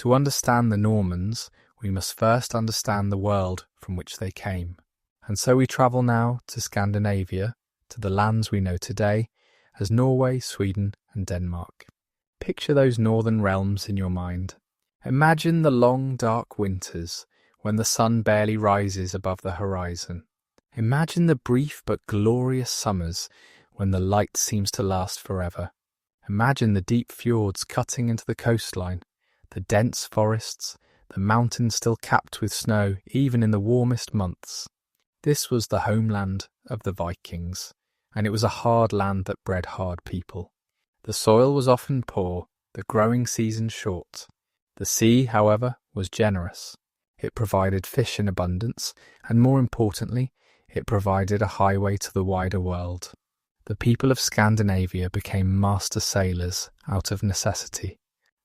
To understand the Normans, we must first understand the world from which they came. And so we travel now to Scandinavia, to the lands we know today as Norway, Sweden and Denmark. Picture those northern realms in your mind. Imagine the long, dark winters when the sun barely rises above the horizon. Imagine the brief but glorious summers when the light seems to last forever. Imagine the deep fjords cutting into the coastline, the dense forests, the mountains still capped with snow even in the warmest months. This was the homeland of the Vikings, and it was a hard land that bred hard people. The soil was often poor, the growing season short. The sea, however, was generous. It provided fish in abundance, and more importantly, it provided a highway to the wider world. The people of Scandinavia became master sailors out of necessity.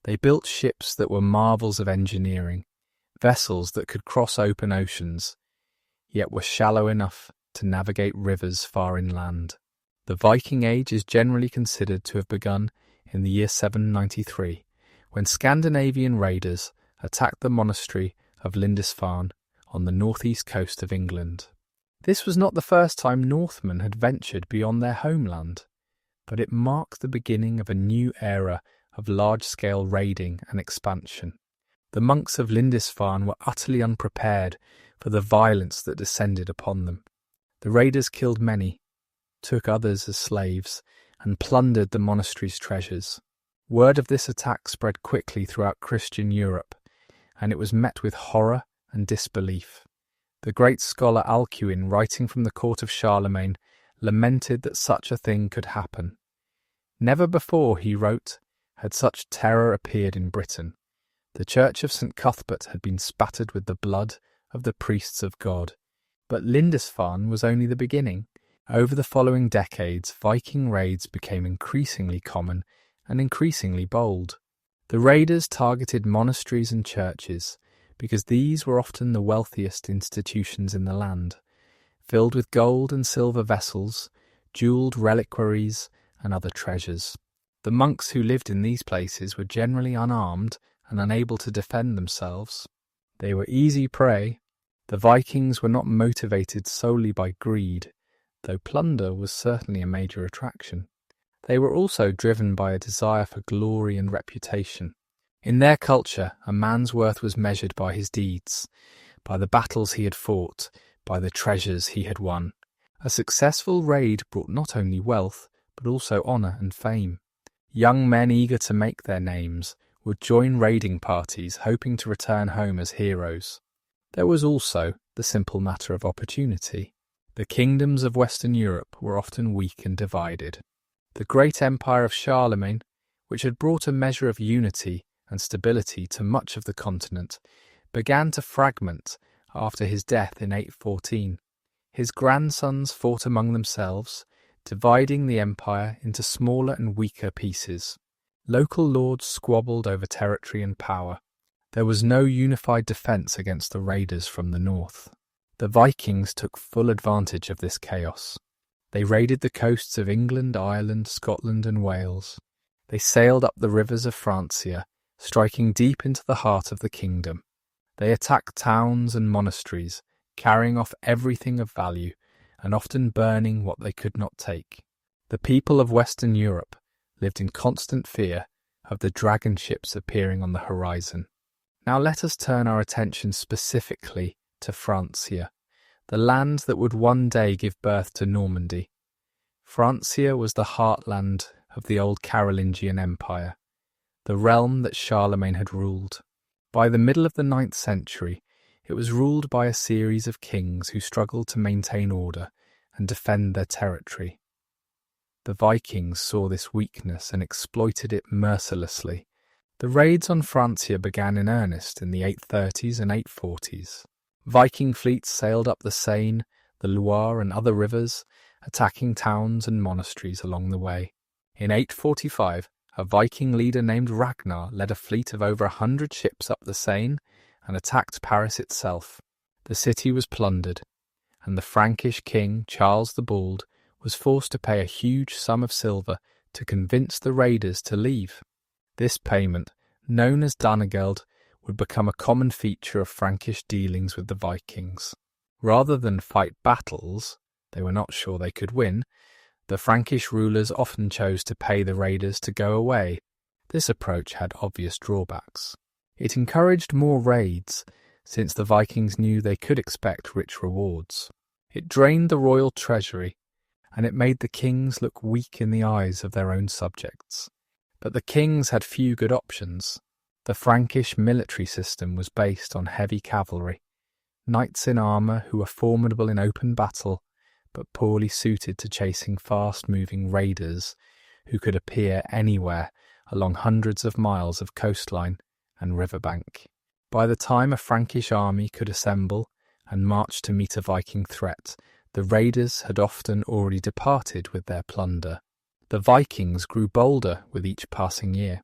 They built ships that were marvels of engineering, vessels that could cross open oceans, yet were shallow enough to navigate rivers far inland. The Viking Age is generally considered to have begun in the year 793, when Scandinavian raiders attacked the monastery of Lindisfarne on the northeast coast of England. This was not the first time Northmen had ventured beyond their homeland, but it marked the beginning of a new era of large-scale raiding and expansion. The monks of Lindisfarne were utterly unprepared for the violence that descended upon them. The raiders killed many, took others as slaves, and plundered the monastery's treasures. Word of this attack spread quickly throughout Christian Europe, and it was met with horror and disbelief. The great scholar Alcuin, writing from the court of Charlemagne, lamented that such a thing could happen. Never before, he wrote, had such terror appeared in Britain. The church of St. Cuthbert had been spattered with the blood of the priests of God. But Lindisfarne was only the beginning. Over the following decades, Viking raids became increasingly common and increasingly bold. The raiders targeted monasteries and churches because these were often the wealthiest institutions in the land, filled with gold and silver vessels, jewelled reliquaries, and other treasures. The monks who lived in these places were generally unarmed and unable to defend themselves. They were easy prey. The Vikings were not motivated solely by greed, though plunder was certainly a major attraction. They were also driven by a desire for glory and reputation. In their culture, a man's worth was measured by his deeds, by the battles he had fought, by the treasures he had won. A successful raid brought not only wealth, but also honour and fame. Young men eager to make their names would join raiding parties hoping to return home as heroes. There was also the simple matter of opportunity. The kingdoms of Western Europe were often weak and divided. The great empire of Charlemagne, which had brought a measure of unity and stability to much of the continent, began to fragment after his death in 814. His grandsons fought among themselves, dividing the empire into smaller and weaker pieces. Local lords squabbled over territory and power. There was no unified defence against the raiders from the north. The Vikings took full advantage of this chaos. They raided the coasts of England, Ireland, Scotland and Wales. They sailed up the rivers of Francia, striking deep into the heart of the kingdom. They attacked towns and monasteries, carrying off everything of value, and often burning what they could not take. The people of Western Europe lived in constant fear of the dragon ships appearing on the horizon. Now let us turn our attention specifically to Francia, the land that would one day give birth to Normandy. Francia was the heartland of the old Carolingian Empire, the realm that Charlemagne had ruled. By the middle of the 9th century, it was ruled by a series of kings who struggled to maintain order and defend their territory. The Vikings saw this weakness and exploited it mercilessly. The raids on Francia began in earnest in the 830s and 840s. Viking fleets sailed up the Seine, the Loire and other rivers, attacking towns and monasteries along the way. In 845, a Viking leader named Ragnar led a fleet of over 100 ships up the Seine and attacked Paris itself. The city was plundered, and the Frankish king, Charles the Bald, was forced to pay a huge sum of silver to convince the raiders to leave. This payment, known as Danegeld, would become a common feature of Frankish dealings with the Vikings. Rather than fight battles they were not sure they could win, the Frankish rulers often chose to pay the raiders to go away. This approach had obvious drawbacks. It encouraged more raids, since the Vikings knew they could expect rich rewards. It drained the royal treasury, and it made the kings look weak in the eyes of their own subjects. But the kings had few good options. The Frankish military system was based on heavy cavalry, knights in armour who were formidable in open battle, but poorly suited to chasing fast-moving raiders who could appear anywhere along hundreds of miles of coastline and riverbank. By the time a Frankish army could assemble and march to meet a Viking threat, the raiders had often already departed with their plunder. The Vikings grew bolder with each passing year.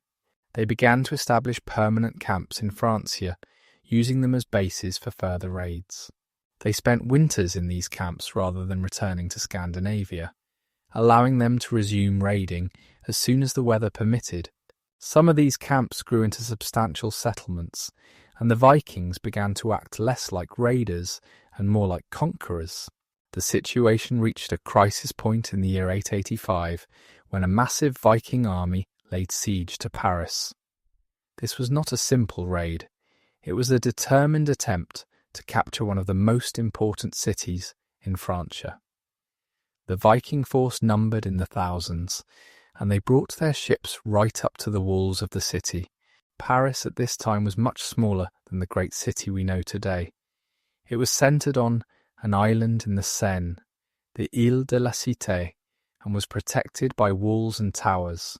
They began to establish permanent camps in Francia, using them as bases for further raids. They spent winters in these camps rather than returning to Scandinavia, allowing them to resume raiding as soon as the weather permitted. Some of these camps grew into substantial settlements, and the Vikings began to act less like raiders and more like conquerors. The situation reached a crisis point in the year 885, when a massive Viking army laid siege to Paris. This was not a simple raid. It was a determined attempt to capture one of the most important cities in Francia. The Viking force numbered in the thousands, and they brought their ships right up to the walls of the city. Paris at this time was much smaller than the great city we know today. It was centred on an island in the Seine, the Île de la Cité, and was protected by walls and towers.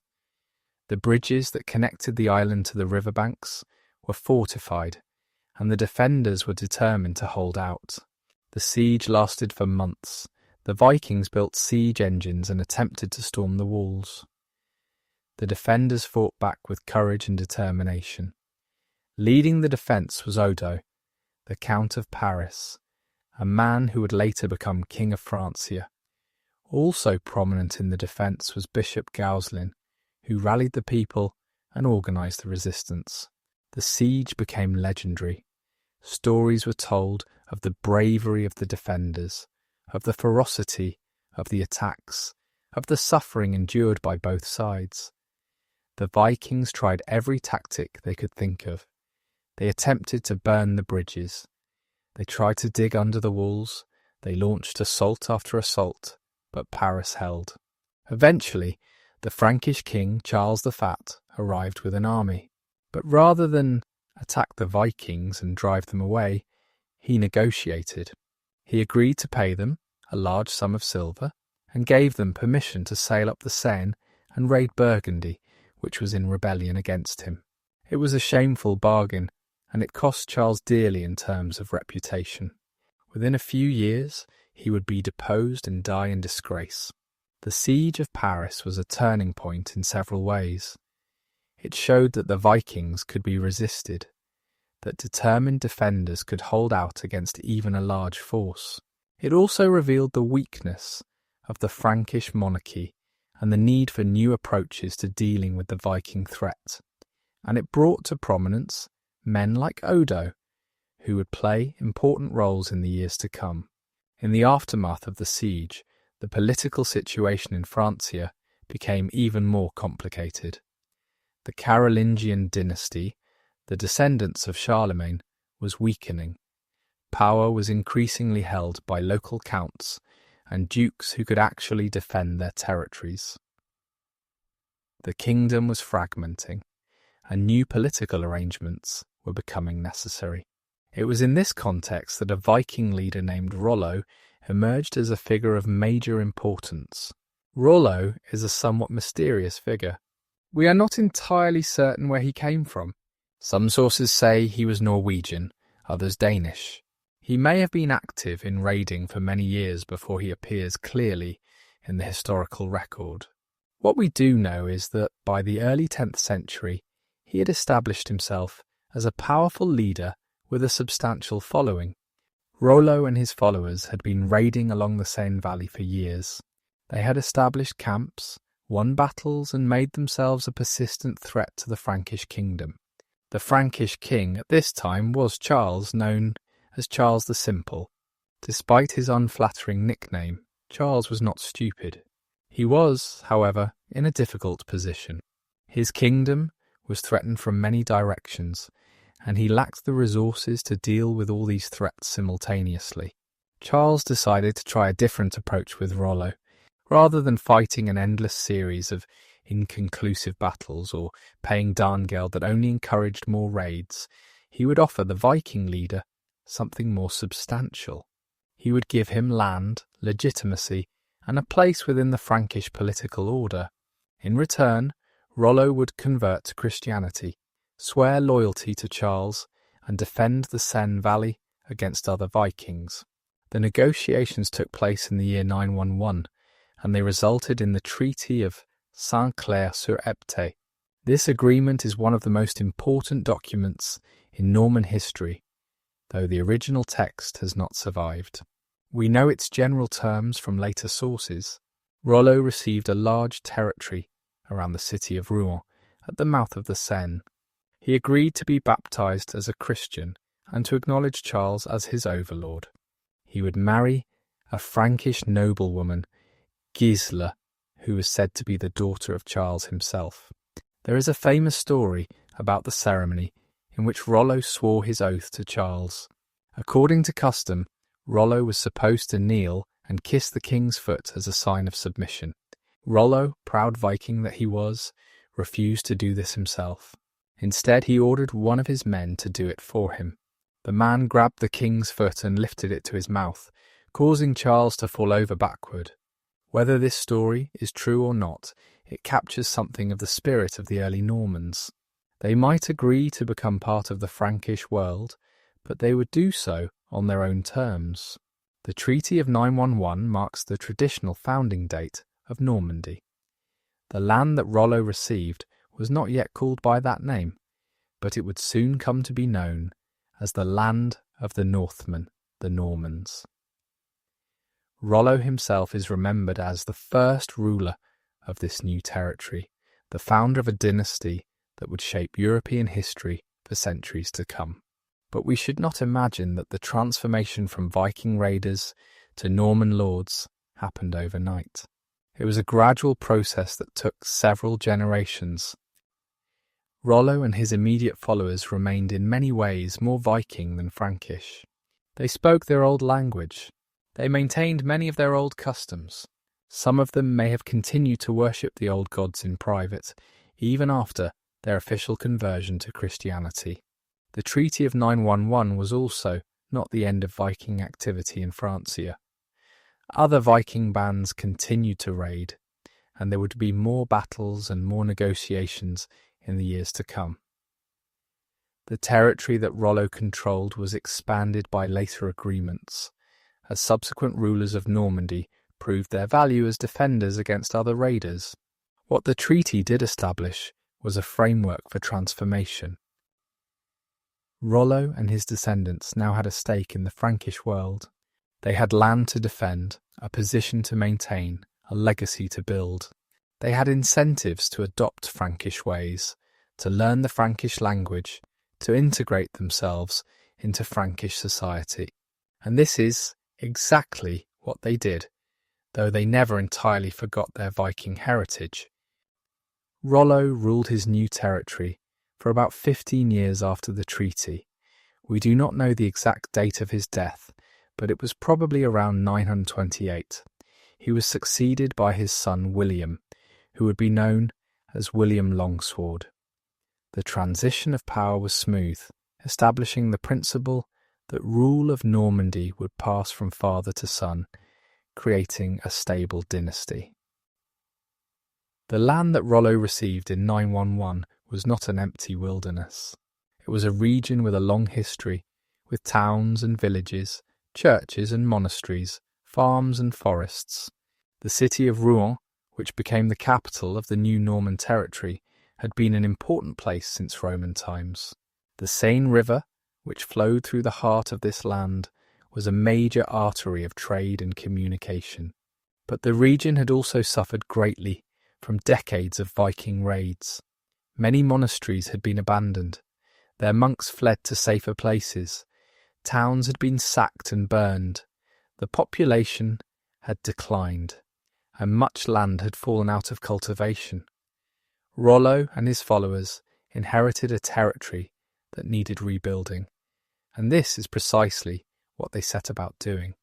The bridges that connected the island to the riverbanks were fortified, and the defenders were determined to hold out. The siege lasted for months. The Vikings built siege engines and attempted to storm the walls. The defenders fought back with courage and determination. Leading the defence was Odo, the Count of Paris, a man who would later become King of Francia. Also prominent in the defence was Bishop Gauselin, who rallied the people and organised the resistance. The siege became legendary. Stories were told of the bravery of the defenders, of the ferocity of the attacks, of the suffering endured by both sides. The Vikings tried every tactic they could think of. They attempted to burn the bridges. They tried to dig under the walls. They launched assault after assault, but Paris held. Eventually, the Frankish king Charles the Fat arrived with an army. But rather than attack the Vikings and drive them away, he negotiated. He agreed to pay them a large sum of silver and gave them permission to sail up the Seine and raid Burgundy, which was in rebellion against him. It was a shameful bargain, and it cost Charles dearly in terms of reputation. Within a few years, he would be deposed and die in disgrace. The siege of Paris was a turning point in several ways. It showed that the Vikings could be resisted, that determined defenders could hold out against even a large force. It also revealed the weakness of the Frankish monarchy and the need for new approaches to dealing with the Viking threat. And it brought to prominence men like Odo, who would play important roles in the years to come. In the aftermath of the siege, the political situation in Francia became even more complicated. The Carolingian dynasty, the descendants of Charlemagne, was weakening. Power was increasingly held by local counts and dukes who could actually defend their territories. The kingdom was fragmenting, and new political arrangements were becoming necessary. It was in this context that a Viking leader named Rollo emerged as a figure of major importance. Rollo is a somewhat mysterious figure. We are not entirely certain where he came from. Some sources say he was Norwegian, others Danish. He may have been active in raiding for many years before he appears clearly in the historical record. What we do know is that by the early 10th century, he had established himself as a powerful leader with a substantial following. Rollo and his followers had been raiding along the Seine Valley for years. They had established camps, won battles, and made themselves a persistent threat to the Frankish kingdom. The Frankish king at this time was Charles, known as Charles the Simple. Despite his unflattering nickname, Charles was not stupid. He was, however, in a difficult position. His kingdom was threatened from many directions, and he lacked the resources to deal with all these threats simultaneously. Charles decided to try a different approach with Rollo. Rather than fighting an endless series of inconclusive battles or paying Darngeld that only encouraged more raids, he would offer the Viking leader something more substantial. He would give him land, legitimacy, and a place within the Frankish political order. In return, Rollo would convert to Christianity, swear loyalty to Charles, and defend the Seine Valley against other Vikings. The negotiations took place in the year 911, and they resulted in the Treaty of Saint-Clair-sur-Epte. This agreement is one of the most important documents in Norman history, though the original text has not survived. We know its general terms from later sources. Rollo received a large territory around the city of Rouen, at the mouth of the Seine. He agreed to be baptized as a Christian and to acknowledge Charles as his overlord. He would marry a Frankish noblewoman, Gisela, who was said to be the daughter of Charles himself. There is a famous story about the ceremony in which Rollo swore his oath to Charles. According to custom, Rollo was supposed to kneel and kiss the king's foot as a sign of submission. Rollo, proud Viking that he was, refused to do this himself. Instead, he ordered one of his men to do it for him. The man grabbed the king's foot and lifted it to his mouth, causing Charles to fall over backward. Whether this story is true or not, it captures something of the spirit of the early Normans. They might agree to become part of the Frankish world, but they would do so on their own terms. The Treaty of 911 marks the traditional founding date of Normandy. The land that Rollo received was not yet called by that name, but it would soon come to be known as the land of the Northmen, the Normans. Rollo himself is remembered as the first ruler of this new territory, the founder of a dynasty that would shape European history for centuries to come. But we should not imagine that the transformation from Viking raiders to Norman lords happened overnight. It was a gradual process that took several generations. Rollo and his immediate followers remained in many ways more Viking than Frankish. They spoke their old language. They maintained many of their old customs. Some of them may have continued to worship the old gods in private, even after their official conversion to Christianity. The Treaty of 911 was also not the end of Viking activity in Francia. Other Viking bands continued to raid, and there would be more battles and more negotiations in the years to come. The territory that Rollo controlled was expanded by later agreements, as subsequent rulers of Normandy proved their value as defenders against other raiders. What the treaty did establish was a framework for transformation. Rollo and his descendants now had a stake in the Frankish world. They had land to defend, a position to maintain, a legacy to build. They had incentives to adopt Frankish ways, to learn the Frankish language, to integrate themselves into Frankish society. And this is exactly what they did, though they never entirely forgot their Viking heritage. Rollo ruled his new territory for about 15 years after the treaty. We do not know the exact date of his death, but it was probably around 928. He was succeeded by his son William, who would be known as William Longsword. The transition of power was smooth, establishing the principle that rule of Normandy would pass from father to son, creating a stable dynasty. The land that Rollo received in 911 was not an empty wilderness. It was a region with a long history, with towns and villages, churches and monasteries, farms and forests. The city of Rouen, which became the capital of the new Norman territory, had been an important place since Roman times. The Seine River, which flowed through the heart of this land, was a major artery of trade and communication. But the region had also suffered greatly from decades of Viking raids. Many monasteries had been abandoned, Their monks fled to safer places. Towns had been sacked and burned. The population had declined, and much land had fallen out of cultivation. Rollo and his followers inherited a territory that needed rebuilding, and this is precisely what they set about doing.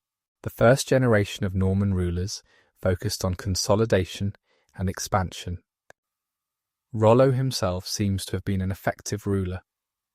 The first generation of Norman rulers focused on consolidation and expansion. Rollo himself seems to have been an effective ruler,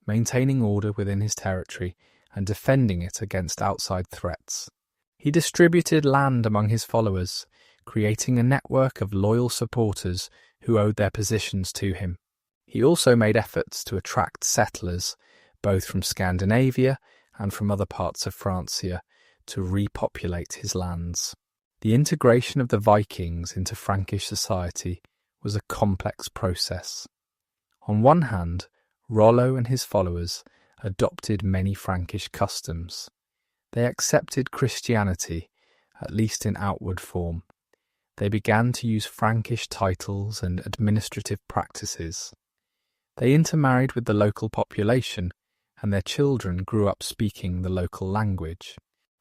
maintaining order within his territory and defending it against outside threats. He distributed land among his followers, creating a network of loyal supporters who owed their positions to him. He also made efforts to attract settlers, both from Scandinavia and from other parts of Francia, to repopulate his lands. The integration of the Vikings into Frankish society was a complex process. On one hand, Rollo and his followers adopted many Frankish customs. They accepted Christianity, at least in outward form. They began to use Frankish titles and administrative practices. They intermarried with the local population, and their children grew up speaking the local language.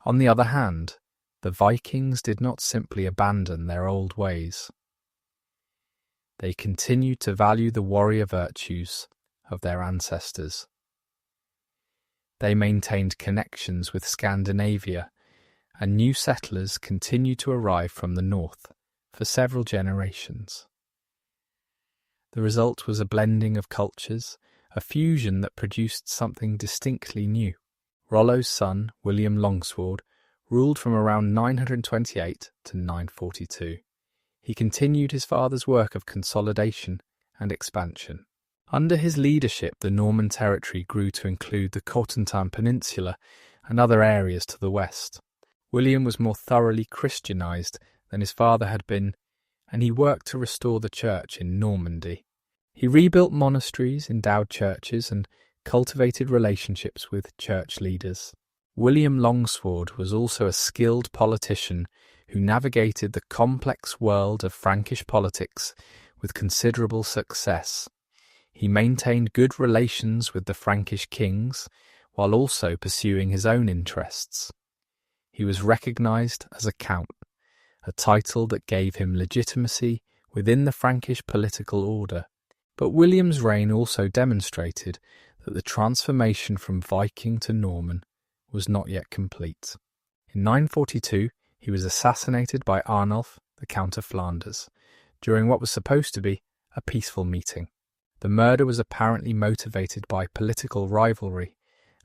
On the other hand, the Vikings did not simply abandon their old ways. They continued to value the warrior virtues of their ancestors. They maintained connections with Scandinavia, and new settlers continued to arrive from the north for several generations. The result was a blending of cultures, a fusion that produced something distinctly new. Rollo's son, William Longsword, ruled from around 928 to 942. He continued his father's work of consolidation and expansion. Under his leadership, the Norman territory grew to include the Cotentin Peninsula and other areas to the west. William was more thoroughly Christianized than his father had been, and he worked to restore the church in Normandy. He rebuilt monasteries, endowed churches, and cultivated relationships with church leaders. William Longsword was also a skilled politician who navigated the complex world of Frankish politics with considerable success. He maintained good relations with the Frankish kings, while also pursuing his own interests. He was recognized as a count, a title that gave him legitimacy within the Frankish political order. But William's reign also demonstrated that the transformation from Viking to Norman was not yet complete. In 942, he was assassinated by Arnulf, the Count of Flanders, during what was supposed to be a peaceful meeting. The murder was apparently motivated by political rivalry,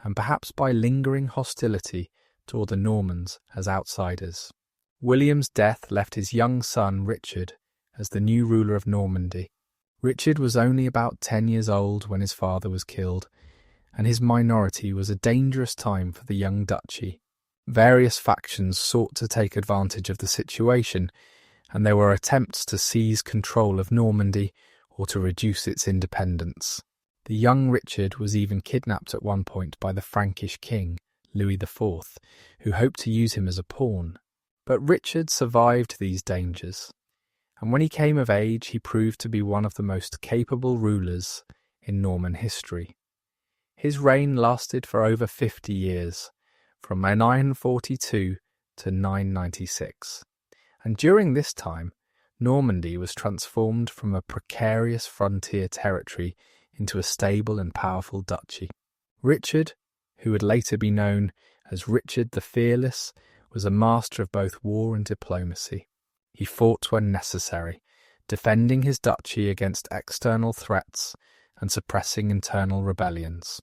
and perhaps by lingering hostility toward the Normans as outsiders. William's death left his young son Richard as the new ruler of Normandy. Richard was only about 10 years old when his father was killed, and his minority was a dangerous time for the young duchy. Various factions sought to take advantage of the situation, and there were attempts to seize control of Normandy or to reduce its independence. The young Richard was even kidnapped at one point by the Frankish king, Louis IV, who hoped to use him as a pawn. But Richard survived these dangers, and when he came of age he proved to be one of the most capable rulers in Norman history. His reign lasted for over 50 years, from 942 to 996, and during this time Normandy was transformed from a precarious frontier territory into a stable and powerful duchy. Richard, who would later be known as Richard the Fearless, was a master of both war and diplomacy. He fought when necessary, defending his duchy against external threats and suppressing internal rebellions.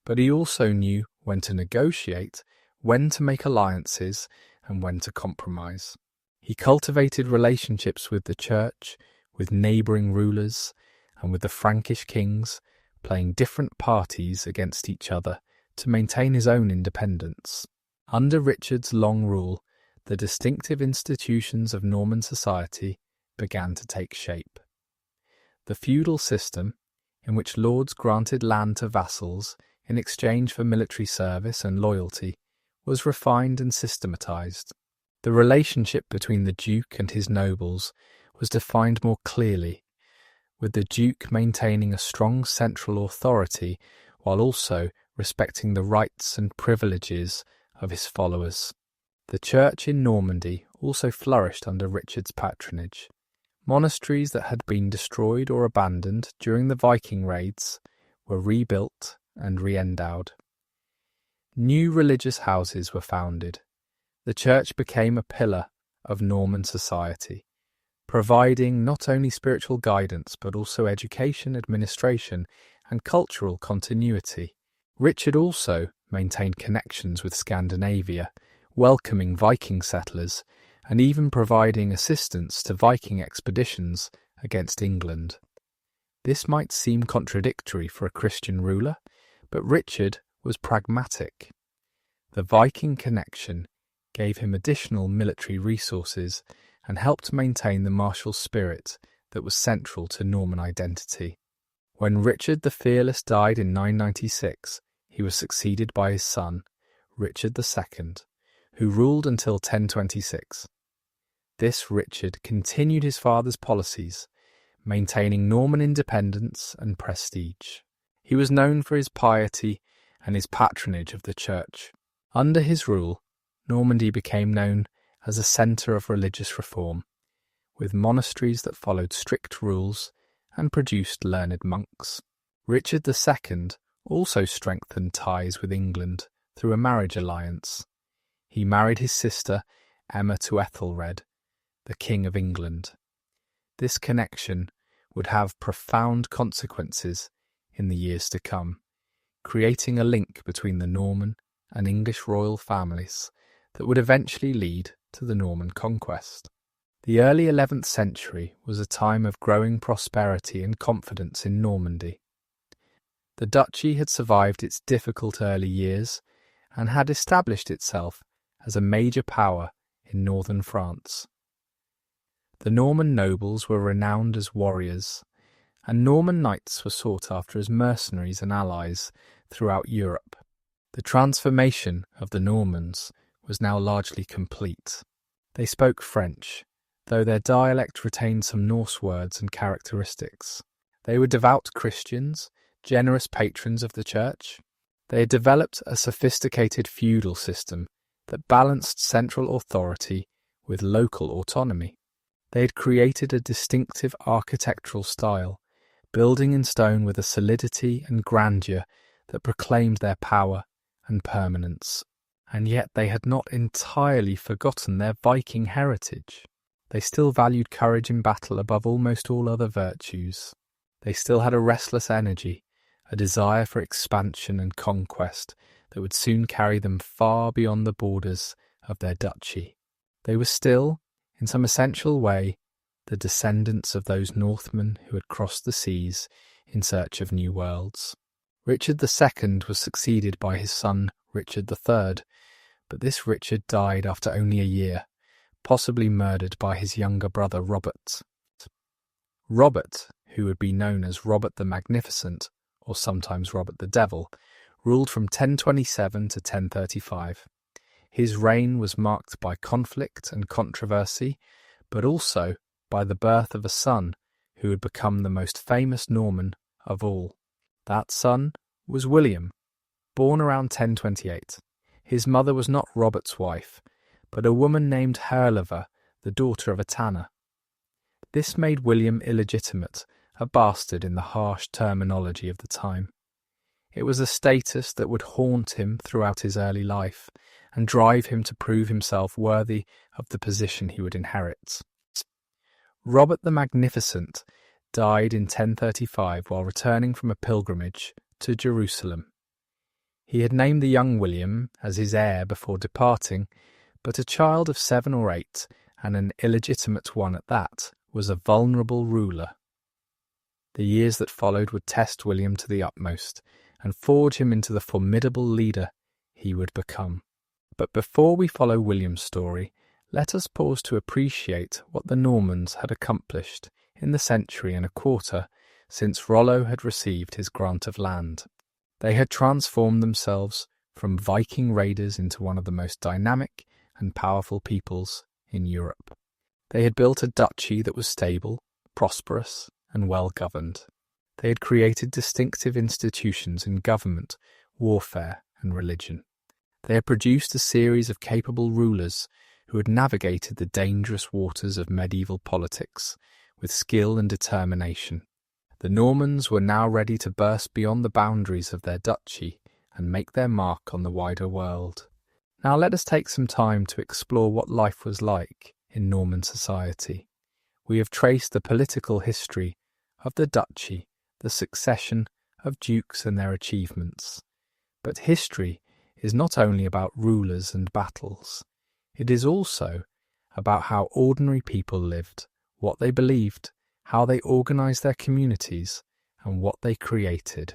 But he also knew when to negotiate, when to make alliances, and when to compromise. He cultivated relationships with the church, with neighbouring rulers, and with the Frankish kings, playing different parties against each other to maintain his own independence. Under Richard's long rule, the distinctive institutions of Norman society began to take shape. The feudal system, in which lords granted land to vassals in exchange for military service and loyalty, was refined and systematized. The relationship between the Duke and his nobles was defined more clearly, with the Duke maintaining a strong central authority while also respecting the rights and privileges of his followers. The church in Normandy also flourished under Richard's patronage. Monasteries that had been destroyed or abandoned during the Viking raids were rebuilt and re-endowed. New religious houses were founded. The church became a pillar of Norman society, providing not only spiritual guidance but also education, administration, and cultural continuity. Richard also maintained connections with Scandinavia, welcoming Viking settlers and even providing assistance to Viking expeditions against England. This might seem contradictory for a Christian ruler, but Richard was pragmatic. The Viking connection gave him additional military resources and helped maintain the martial spirit that was central to Norman identity. When Richard the Fearless died in 996, he was succeeded by his son, Richard II, who ruled until 1026. This Richard continued his father's policies, maintaining Norman independence and prestige. He was known for his piety and his patronage of the church. Under his rule, Normandy became known as a centre of religious reform, with monasteries that followed strict rules and produced learned monks. Richard II also strengthened ties with England through a marriage alliance. He married his sister Emma to Ethelred, the King of England. This connection would have profound consequences in the years to come, creating a link between the Norman and English royal families that would eventually lead to the Norman conquest. The early 11th century was a time of growing prosperity and confidence in Normandy. The duchy had survived its difficult early years and had established itself as a major power in northern France. The Norman nobles were renowned as warriors, and Norman knights were sought after as mercenaries and allies throughout Europe. The transformation of the Normans was now largely complete. They spoke French, though their dialect retained some Norse words and characteristics. They were devout Christians, generous patrons of the church. They had developed a sophisticated feudal system that balanced central authority with local autonomy. They had created a distinctive architectural style, building in stone with a solidity and grandeur that proclaimed their power and permanence. And yet they had not entirely forgotten their Viking heritage. They still valued courage in battle above almost all other virtues. They still had a restless energy, a desire for expansion and conquest that would soon carry them far beyond the borders of their duchy. They were still, in some essential way, the descendants of those Northmen who had crossed the seas in search of new worlds. Richard II was succeeded by his son Richard III, but this Richard died after only a year, possibly murdered by his younger brother Robert. Robert, who would be known as Robert the Magnificent, or sometimes Robert the Devil, ruled from 1027 to 1035. His reign was marked by conflict and controversy, but also by the birth of a son who would become the most famous Norman of all. That son was William, born around 1028. His mother was not Robert's wife, but a woman named Herleva, the daughter of a tanner. This made William illegitimate, a bastard in the harsh terminology of the time. It was a status that would haunt him throughout his early life and drive him to prove himself worthy of the position he would inherit. Robert the Magnificent died in 1035 while returning from a pilgrimage to Jerusalem. He had named the young William as his heir before departing, but a child of 7 or 8, and an illegitimate one at that, was a vulnerable ruler. The years that followed would test William to the utmost and forge him into the formidable leader he would become. But before we follow William's story, let us pause to appreciate what the Normans had accomplished in the century and a quarter since Rollo had received his grant of land. They had transformed themselves from Viking raiders into one of the most dynamic and powerful peoples in Europe. They had built a duchy that was stable, prosperous, and well governed. They had created distinctive institutions in government, warfare, and religion. They had produced a series of capable rulers who had navigated the dangerous waters of medieval politics with skill and determination. The Normans were now ready to burst beyond the boundaries of their duchy and make their mark on the wider world. Now let us take some time to explore what life was like in Norman society. We have traced the political history of the duchy, the succession of dukes and their achievements. But history is not only about rulers and battles. It is also about how ordinary people lived, what they believed, how they organised their communities, and what they created.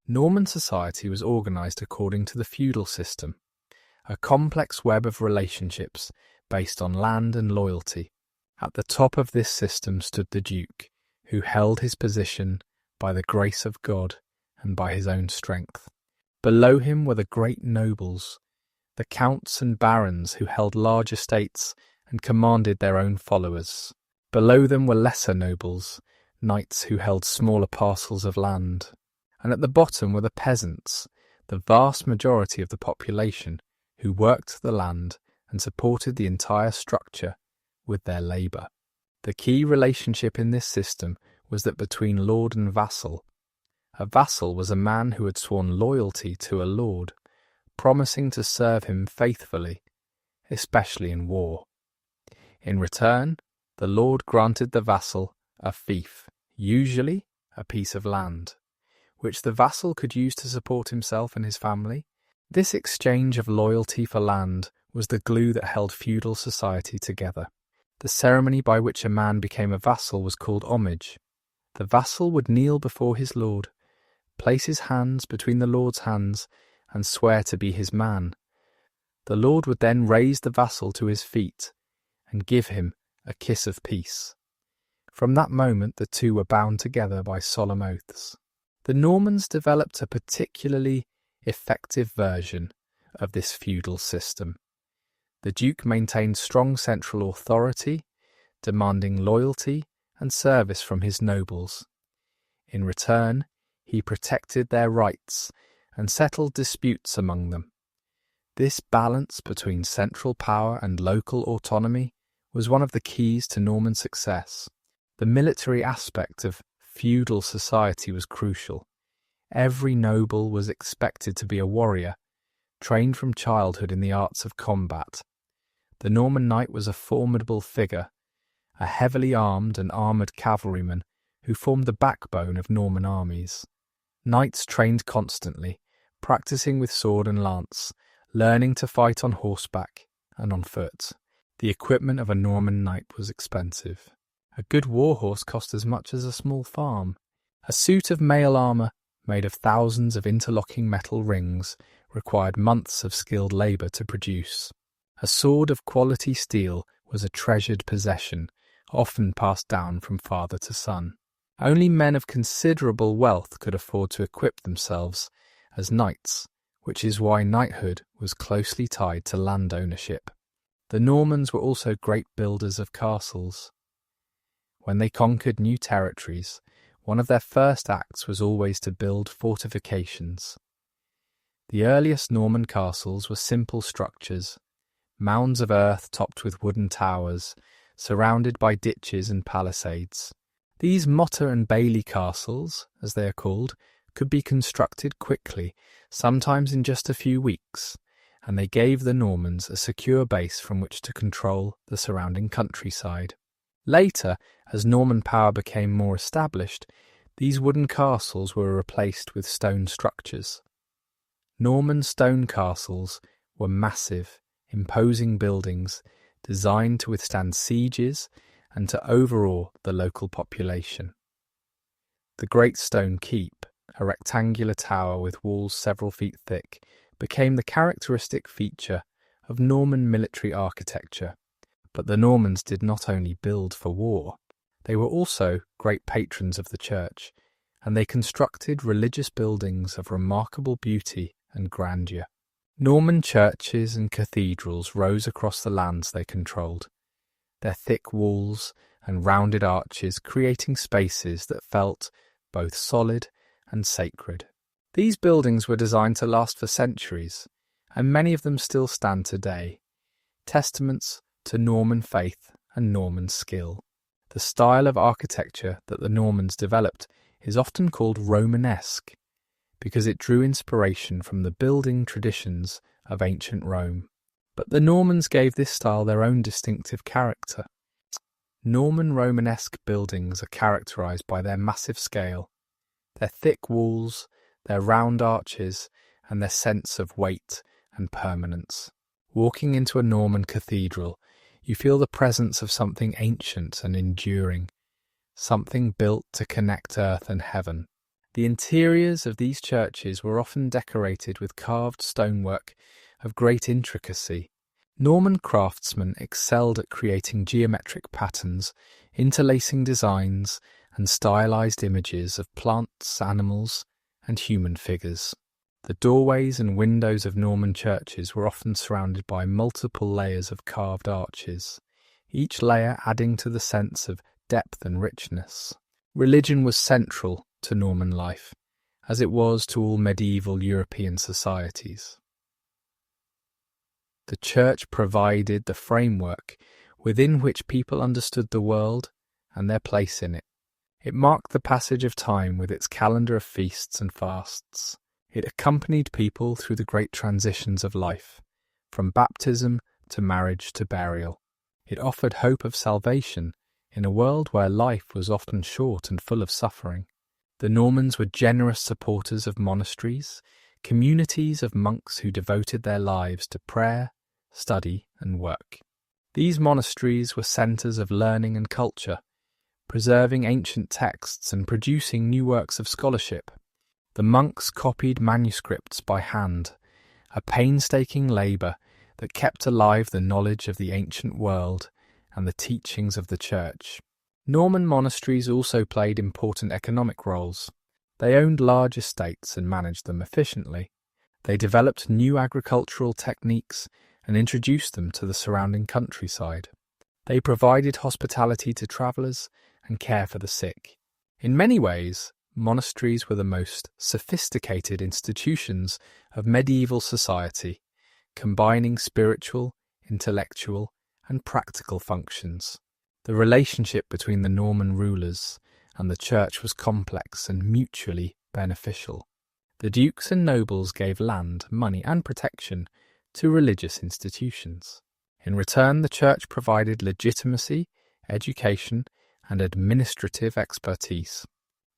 Norman society was organised according to the feudal system, a complex web of relationships based on land and loyalty. At the top of this system stood the duke, who held his position by the grace of God and by his own strength. Below him were the great nobles, the counts and barons who held large estates and commanded their own followers. Below them were lesser nobles, knights who held smaller parcels of land. And at the bottom were the peasants, the vast majority of the population, who worked the land and supported the entire structure with their labour. The key relationship in this system was that between lord and vassal. A vassal was a man who had sworn loyalty to a lord, promising to serve him faithfully, especially in war. In return, the lord granted the vassal a fief, usually a piece of land, which the vassal could use to support himself and his family. This exchange of loyalty for land was the glue that held feudal society together. The ceremony by which a man became a vassal was called homage. The vassal would kneel before his lord, place his hands between the lord's hands, and swear to be his man. The lord would then raise the vassal to his feet and give him a kiss of peace. From that moment the two were bound together by solemn oaths. The Normans developed a particularly effective version of this feudal system. The duke maintained strong central authority, demanding loyalty and service from his nobles. In return, he protected their rights and settled disputes among them. This balance between central power and local autonomy was one of the keys to Norman success. The military aspect of feudal society was crucial. Every noble was expected to be a warrior, trained from childhood in the arts of combat. The Norman knight was a formidable figure, a heavily armed and armoured cavalryman who formed the backbone of Norman armies. Knights trained constantly, practising with sword and lance, learning to fight on horseback and on foot. The equipment of a Norman knight was expensive. A good war horse cost as much as a small farm. A suit of mail armour, made of thousands of interlocking metal rings, required months of skilled labour to produce. A sword of quality steel was a treasured possession, often passed down from father to son. Only men of considerable wealth could afford to equip themselves as knights, which is why knighthood was closely tied to land ownership. The Normans were also great builders of castles. When they conquered new territories, one of their first acts was always to build fortifications. The earliest Norman castles were simple structures, mounds of earth topped with wooden towers, surrounded by ditches and palisades. These Motte and Bailey castles, as they are called, could be constructed quickly, sometimes in just a few weeks, and they gave the Normans a secure base from which to control the surrounding countryside. Later, as Norman power became more established, these wooden castles were replaced with stone structures. Norman stone castles were massive, imposing buildings designed to withstand sieges and to overawe the local population. The Great Stone Keep, a rectangular tower with walls several feet thick, became the characteristic feature of Norman military architecture. But the Normans did not only build for war, they were also great patrons of the church, and they constructed religious buildings of remarkable beauty and grandeur. Norman churches and cathedrals rose across the lands they controlled, their thick walls and rounded arches creating spaces that felt both solid and sacred. These buildings were designed to last for centuries, and many of them still stand today, testaments to Norman faith and Norman skill. The style of architecture that the Normans developed is often called Romanesque, because it drew inspiration from the building traditions of ancient Rome. But the Normans gave this style their own distinctive character. Norman Romanesque buildings are characterised by their massive scale, their thick walls, their round arches, and their sense of weight and permanence. Walking into a Norman cathedral, you feel the presence of something ancient and enduring, something built to connect earth and heaven. The interiors of these churches were often decorated with carved stonework of great intricacy. Norman craftsmen excelled at creating geometric patterns, interlacing designs, and stylized images of plants, animals, and human figures. The doorways and windows of Norman churches were often surrounded by multiple layers of carved arches, each layer adding to the sense of depth and richness. Religion was central to Norman life, as it was to all medieval European societies. The church provided the framework within which people understood the world and their place in it. It marked the passage of time with its calendar of feasts and fasts. It accompanied people through the great transitions of life, from baptism to marriage to burial. It offered hope of salvation in a world where life was often short and full of suffering. The Normans were generous supporters of monasteries, communities of monks who devoted their lives to prayer, study, and work. These monasteries were centres of learning and culture, preserving ancient texts and producing new works of scholarship. The monks copied manuscripts by hand, a painstaking labour that kept alive the knowledge of the ancient world and the teachings of the Church. Norman monasteries also played important economic roles. They owned large estates and managed them efficiently. They developed new agricultural techniques and introduced them to the surrounding countryside. They provided hospitality to travellers and care for the sick. In many ways, monasteries were the most sophisticated institutions of medieval society, combining spiritual, intellectual, and practical functions. The relationship between the Norman rulers and the church was complex and mutually beneficial. The dukes and nobles gave land, money, and protection to religious institutions. In return, the church provided legitimacy, education, and administrative expertise.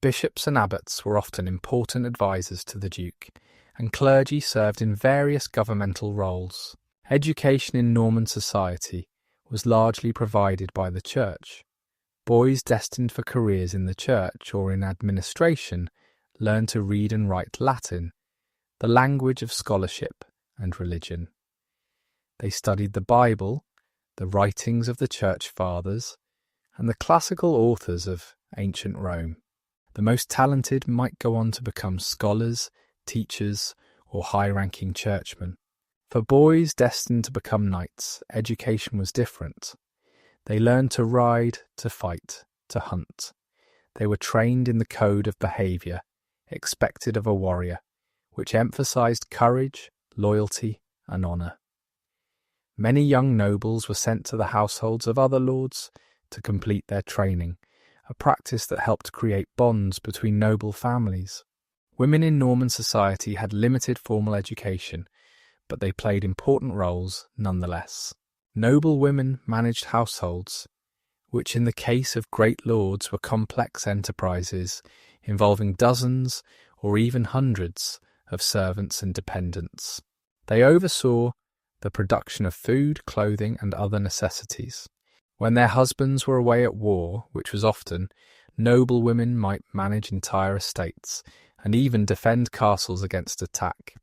Bishops and abbots were often important advisors to the duke, and clergy served in various governmental roles. Education in Norman society was largely provided by the church. Boys destined for careers in the church or in administration learned to read and write Latin, the language of scholarship and religion. They studied the Bible, the writings of the church fathers, and the classical authors of ancient Rome. The most talented might go on to become scholars, teachers, or high-ranking churchmen. For boys destined to become knights, education was different. They learned to ride, to fight, to hunt. They were trained in the code of behaviour expected of a warrior, which emphasised courage, loyalty, and honour. Many young nobles were sent to the households of other lords to complete their training, a practice that helped create bonds between noble families. Women in Norman society had limited formal education, but they played important roles nonetheless. Noble women managed households, which in the case of great lords were complex enterprises involving dozens or even hundreds of servants and dependents. They oversaw the production of food, clothing, and other necessities. When their husbands were away at war, which was often, noble women might manage entire estates and even defend castles against attack.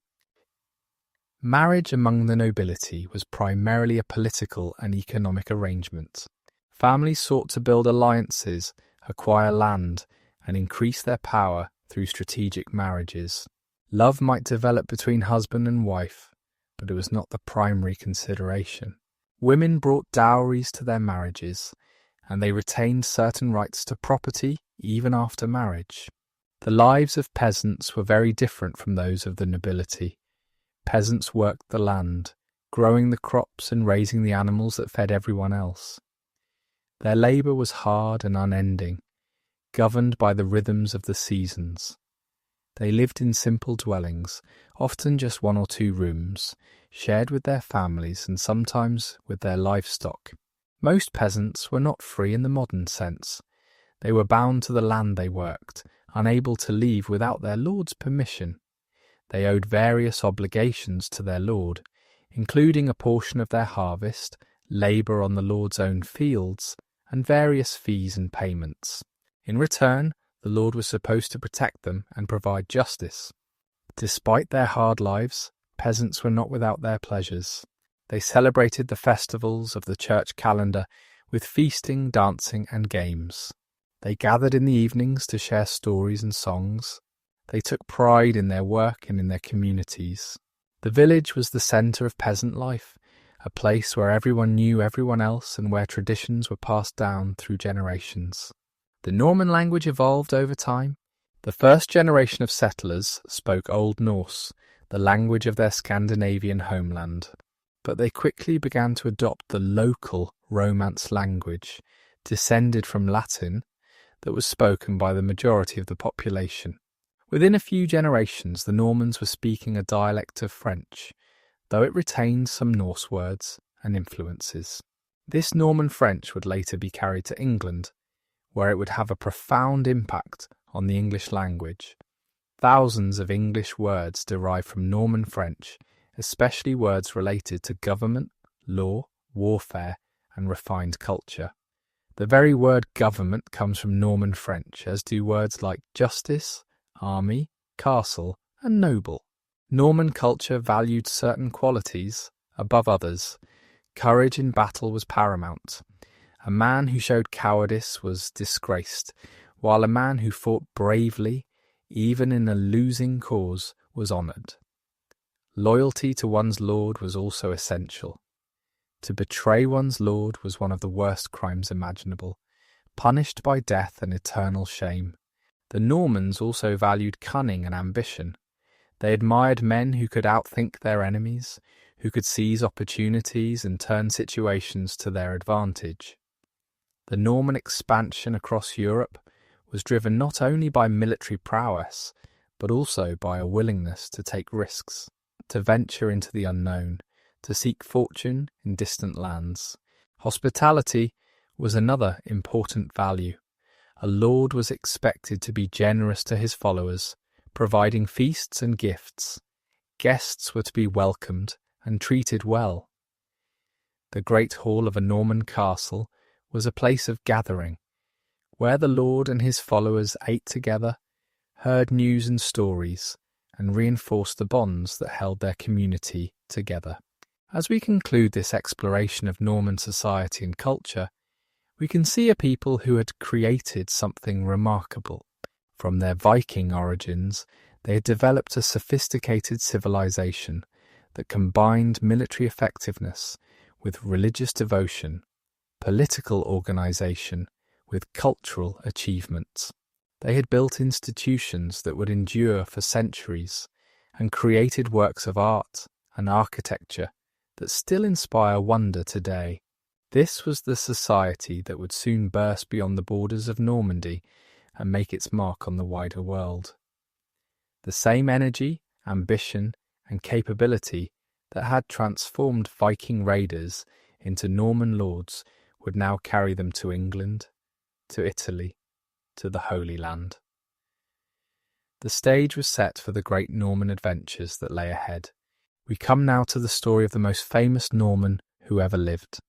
Marriage among the nobility was primarily a political and economic arrangement. Families sought to build alliances, acquire land, and increase their power through strategic marriages. Love might develop between husband and wife, but it was not the primary consideration. Women brought dowries to their marriages, and they retained certain rights to property even after marriage. The lives of peasants were very different from those of the nobility. Peasants worked the land, growing the crops and raising the animals that fed everyone else. Their labour was hard and unending, governed by the rhythms of the seasons. They lived in simple dwellings, often just 1 or 2 rooms, shared with their families and sometimes with their livestock. Most peasants were not free in the modern sense. They were bound to the land they worked, unable to leave without their lord's permission. They owed various obligations to their lord, including a portion of their harvest, labour on the lord's own fields, and various fees and payments. In return, the lord was supposed to protect them and provide justice. Despite their hard lives, peasants were not without their pleasures. They celebrated the festivals of the church calendar with feasting, dancing, and games. They gathered in the evenings to share stories and songs. They took pride in their work and in their communities. The village was the centre of peasant life, a place where everyone knew everyone else and where traditions were passed down through generations. The Norman language evolved over time. The first generation of settlers spoke Old Norse, the language of their Scandinavian homeland. But they quickly began to adopt the local Romance language, descended from Latin, that was spoken by the majority of the population. Within a few generations, the Normans were speaking a dialect of French, though it retained some Norse words and influences. This Norman French would later be carried to England, where it would have a profound impact on the English language. Thousands of English words derive from Norman French, especially words related to government, law, warfare, and refined culture. The very word government comes from Norman French, as do words like justice, army, castle, and noble. Norman culture valued certain qualities above others. Courage in battle was paramount. A man who showed cowardice was disgraced, while a man who fought bravely, even in a losing cause, was honoured. Loyalty to one's lord was also essential. To betray one's lord was one of the worst crimes imaginable, punished by death and eternal shame. The Normans also valued cunning and ambition. They admired men who could outthink their enemies, who could seize opportunities and turn situations to their advantage. The Norman expansion across Europe was driven not only by military prowess, but also by a willingness to take risks, to venture into the unknown, to seek fortune in distant lands. Hospitality was another important value. A lord was expected to be generous to his followers, providing feasts and gifts. Guests were to be welcomed and treated well. The great hall of a Norman castle was a place of gathering, where the lord and his followers ate together, heard news and stories, and reinforced the bonds that held their community together. As we conclude this exploration of Norman society and culture, we can see a people who had created something remarkable. From their Viking origins, they had developed a sophisticated civilization that combined military effectiveness with religious devotion, political organization with cultural achievements. They had built institutions that would endure for centuries and created works of art and architecture that still inspire wonder today. This was the society that would soon burst beyond the borders of Normandy and make its mark on the wider world. The same energy, ambition, and capability that had transformed Viking raiders into Norman lords would now carry them to England, to Italy, to the Holy Land. The stage was set for the great Norman adventures that lay ahead. We come now to the story of the most famous Norman who ever lived,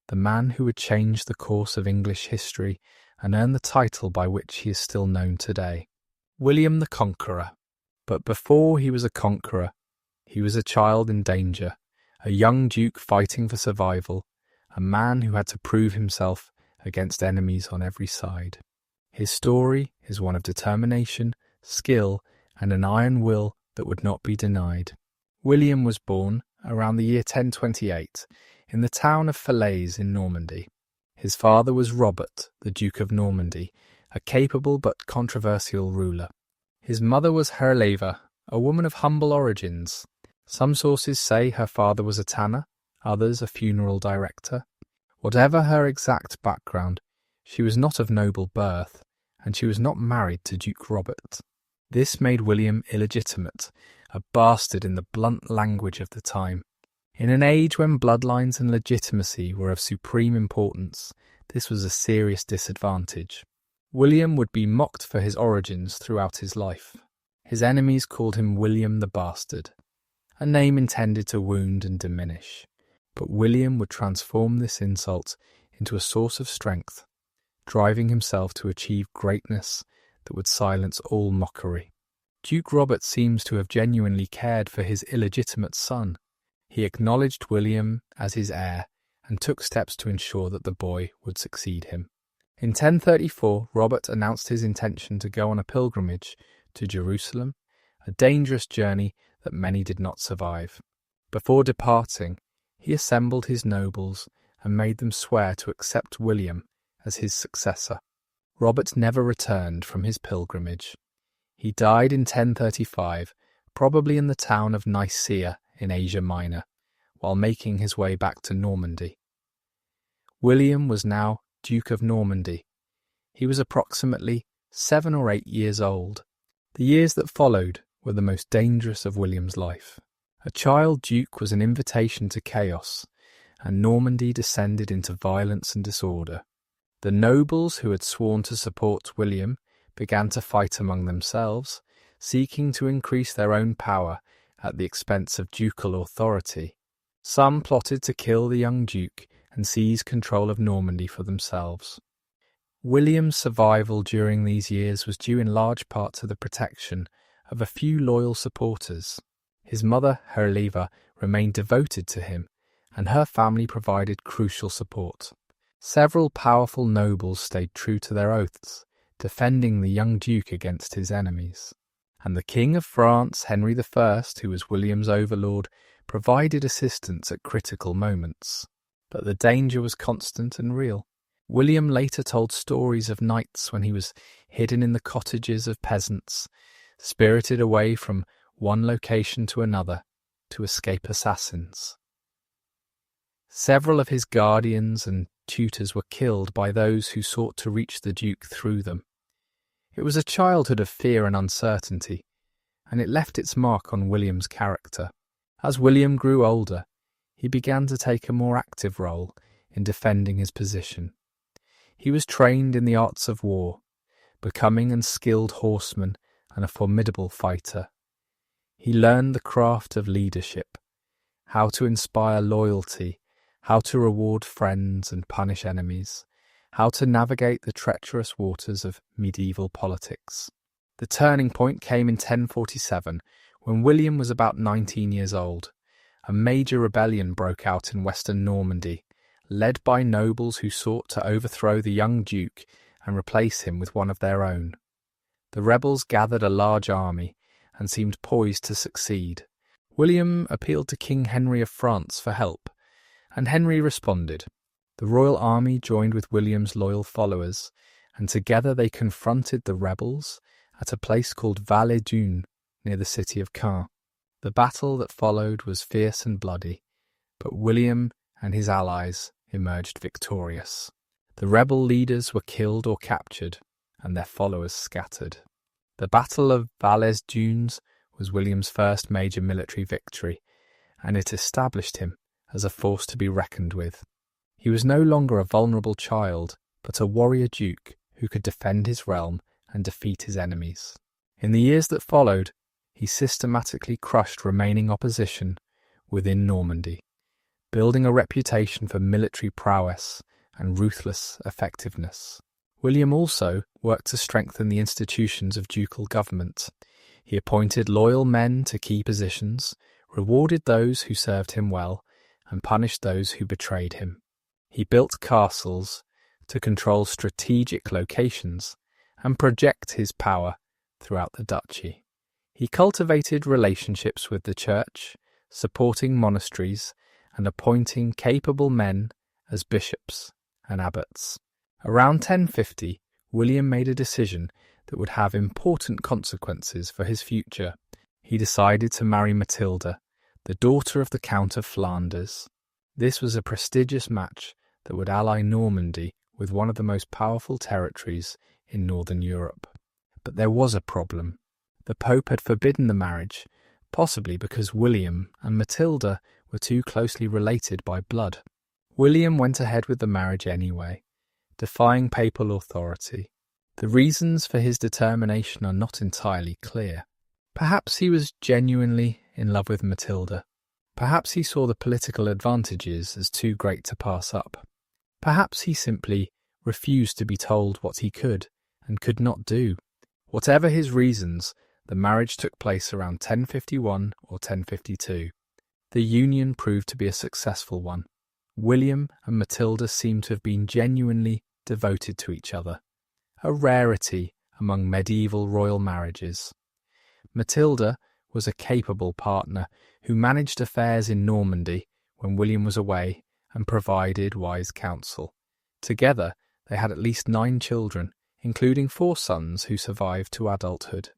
the man who would change the course of English history and earn the title by which he is still known today, William the Conqueror. But before he was a conqueror, he was a child in danger, a young duke fighting for survival, a man who had to prove himself against enemies on every side. His story is one of determination, skill, and an iron will that would not be denied. William was born around the year 1028 in the town of Falaise in Normandy. His father was Robert, the Duke of Normandy, a capable but controversial ruler. His mother was Herleva, a woman of humble origins. Some sources say her father was a tanner, others a funeral director. Whatever her exact background, she was not of noble birth, and she was not married to Duke Robert. This made William illegitimate, a bastard in the blunt language of the time. In an age when bloodlines and legitimacy were of supreme importance, this was a serious disadvantage. William would be mocked for his origins throughout his life. His enemies called him William the Bastard, a name intended to wound and diminish. But William would transform this insult into a source of strength, driving himself to achieve greatness that would silence all mockery. Duke Robert seems to have genuinely cared for his illegitimate son. He acknowledged William as his heir and took steps to ensure that the boy would succeed him. In 1034, Robert announced his intention to go on a pilgrimage to Jerusalem, a dangerous journey that many did not survive. Before departing, he assembled his nobles and made them swear to accept William as his successor. Robert never returned from his pilgrimage. He died in 1035, probably in the town of Nicaea in Asia Minor, while making his way back to Normandy. William was now Duke of Normandy. He was approximately 7 or 8 years old. The years that followed were the most dangerous of William's life. A child duke was an invitation to chaos, and Normandy descended into violence and disorder. The nobles who had sworn to support William began to fight among themselves, seeking to increase their own power at the expense of ducal authority. Some plotted to kill the young duke and seize control of Normandy for themselves. William's survival during these years was due in large part to the protection of a few loyal supporters. His mother, Herleva, remained devoted to him, and her family provided crucial support. Several powerful nobles stayed true to their oaths, defending the young duke against his enemies. And the King of France, Henry I, who was William's overlord, provided assistance at critical moments. But the danger was constant and real. William later told stories of nights when he was hidden in the cottages of peasants, spirited away from one location to another to escape assassins. Several of his guardians and tutors were killed by those who sought to reach the Duke through them. It was a childhood of fear and uncertainty, and it left its mark on William's character. As William grew older, he began to take a more active role in defending his position. He was trained in the arts of war, becoming a skilled horseman and a formidable fighter. He learned the craft of leadership, how to inspire loyalty, how to reward friends and punish enemies, how to navigate the treacherous waters of medieval politics. The turning point came in 1047, when William was about 19 years old. A major rebellion broke out in western Normandy, led by nobles who sought to overthrow the young duke and replace him with one of their own. The rebels gathered a large army and seemed poised to succeed. William appealed to King Henry of France for help, and Henry responded. The royal army joined with William's loyal followers, and together they confronted the rebels at a place called Val-les-Dunes, near the city of Caen. The battle that followed was fierce and bloody, but William and his allies emerged victorious. The rebel leaders were killed or captured, and their followers scattered. The Battle of Val-les-Dunes was William's first major military victory, and it established him as a force to be reckoned with. He was no longer a vulnerable child, but a warrior duke who could defend his realm and defeat his enemies. In the years that followed, he systematically crushed remaining opposition within Normandy, building a reputation for military prowess and ruthless effectiveness. William also worked to strengthen the institutions of ducal government. He appointed loyal men to key positions, rewarded those who served him well, and punished those who betrayed him. He built castles to control strategic locations and project his power throughout the duchy. He cultivated relationships with the church, supporting monasteries and appointing capable men as bishops and abbots. Around 1050, William made a decision that would have important consequences for his future. He decided to marry Matilda, the daughter of the Count of Flanders. This was a prestigious match that would ally Normandy with one of the most powerful territories in northern Europe. But there was a problem. The Pope had forbidden the marriage, possibly because William and Matilda were too closely related by blood. William went ahead with the marriage anyway, defying papal authority. The reasons for his determination are not entirely clear. Perhaps he was genuinely in love with Matilda. Perhaps he saw the political advantages as too great to pass up. Perhaps he simply refused to be told what he could and could not do. Whatever his reasons, the marriage took place around 1051 or 1052. The union proved to be a successful one. William and Matilda seem to have been genuinely devoted to each other, a rarity among medieval royal marriages. Matilda was a capable partner who managed affairs in Normandy when William was away and provided wise counsel. Together, they had at least 9 children, including 4 sons who survived to adulthood.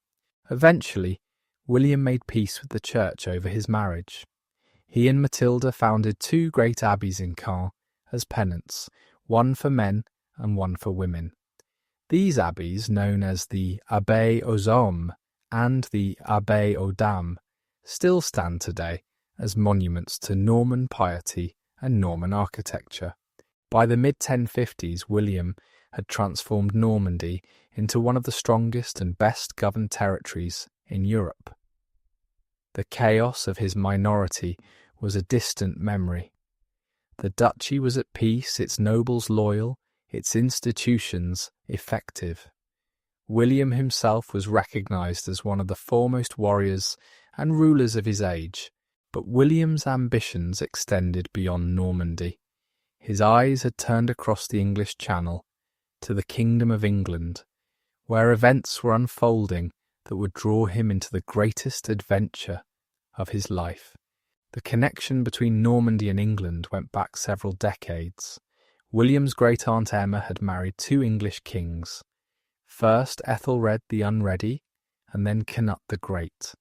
Eventually, William made peace with the church over his marriage. He and Matilda founded 2 great abbeys in Caen as penance, one for men and one for women. These abbeys, known as the Abbaye aux Hommes and the Abbaye aux Dames, still stand today as monuments to Norman piety and Norman architecture. By the mid-1050s, William had transformed Normandy into one of the strongest and best-governed territories in Europe. The chaos of his minority was a distant memory. The duchy was at peace, its nobles loyal, its institutions effective. William himself was recognised as one of the foremost warriors and rulers of his age, but William's ambitions extended beyond Normandy. His eyes had turned across the English Channel to the Kingdom of England, where events were unfolding that would draw him into the greatest adventure of his life. The connection between Normandy and England went back several decades. William's great-aunt Emma had married 2 English kings, first Ethelred the Unready and then Canute the Great.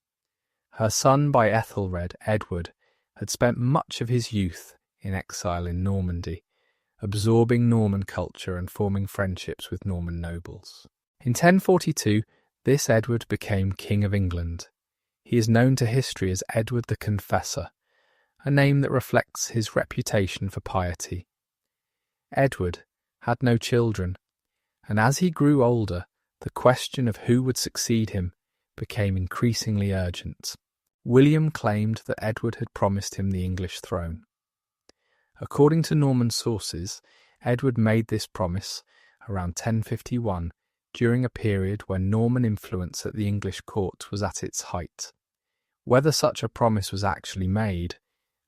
Her son by Ethelred, Edward, had spent much of his youth in exile in Normandy, absorbing Norman culture and forming friendships with Norman nobles. In 1042, this Edward became King of England. He is known to history as Edward the Confessor, a name that reflects his reputation for piety. Edward had no children, and as he grew older, the question of who would succeed him became increasingly urgent. William claimed that Edward had promised him the English throne. According to Norman sources, Edward made this promise around 1051 during a period when Norman influence at the English court was at its height. Whether such a promise was actually made,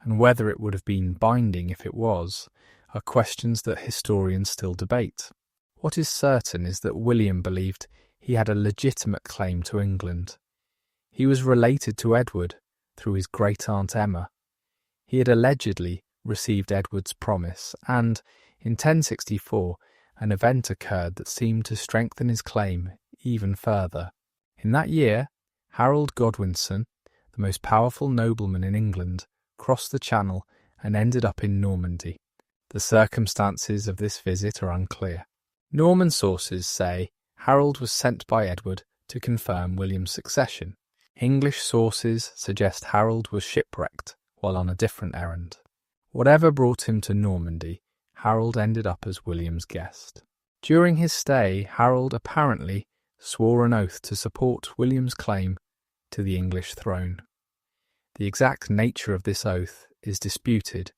and whether it would have been binding if it was, are questions that historians still debate. What is certain is that William believed he had a legitimate claim to England. He was related to Edward through his great-aunt Emma. He had allegedly received Edward's promise, and in 1064 an event occurred that seemed to strengthen his claim even further. In that year, Harold Godwinson, the most powerful nobleman in England, crossed the Channel and ended up in Normandy. The circumstances of this visit are unclear. Norman sources say Harold was sent by Edward to confirm William's succession. English sources suggest Harold was shipwrecked while on a different errand. Whatever brought him to Normandy, Harold ended up as William's guest. During his stay, Harold apparently swore an oath to support William's claim to the English throne. The exact nature of this oath is disputed,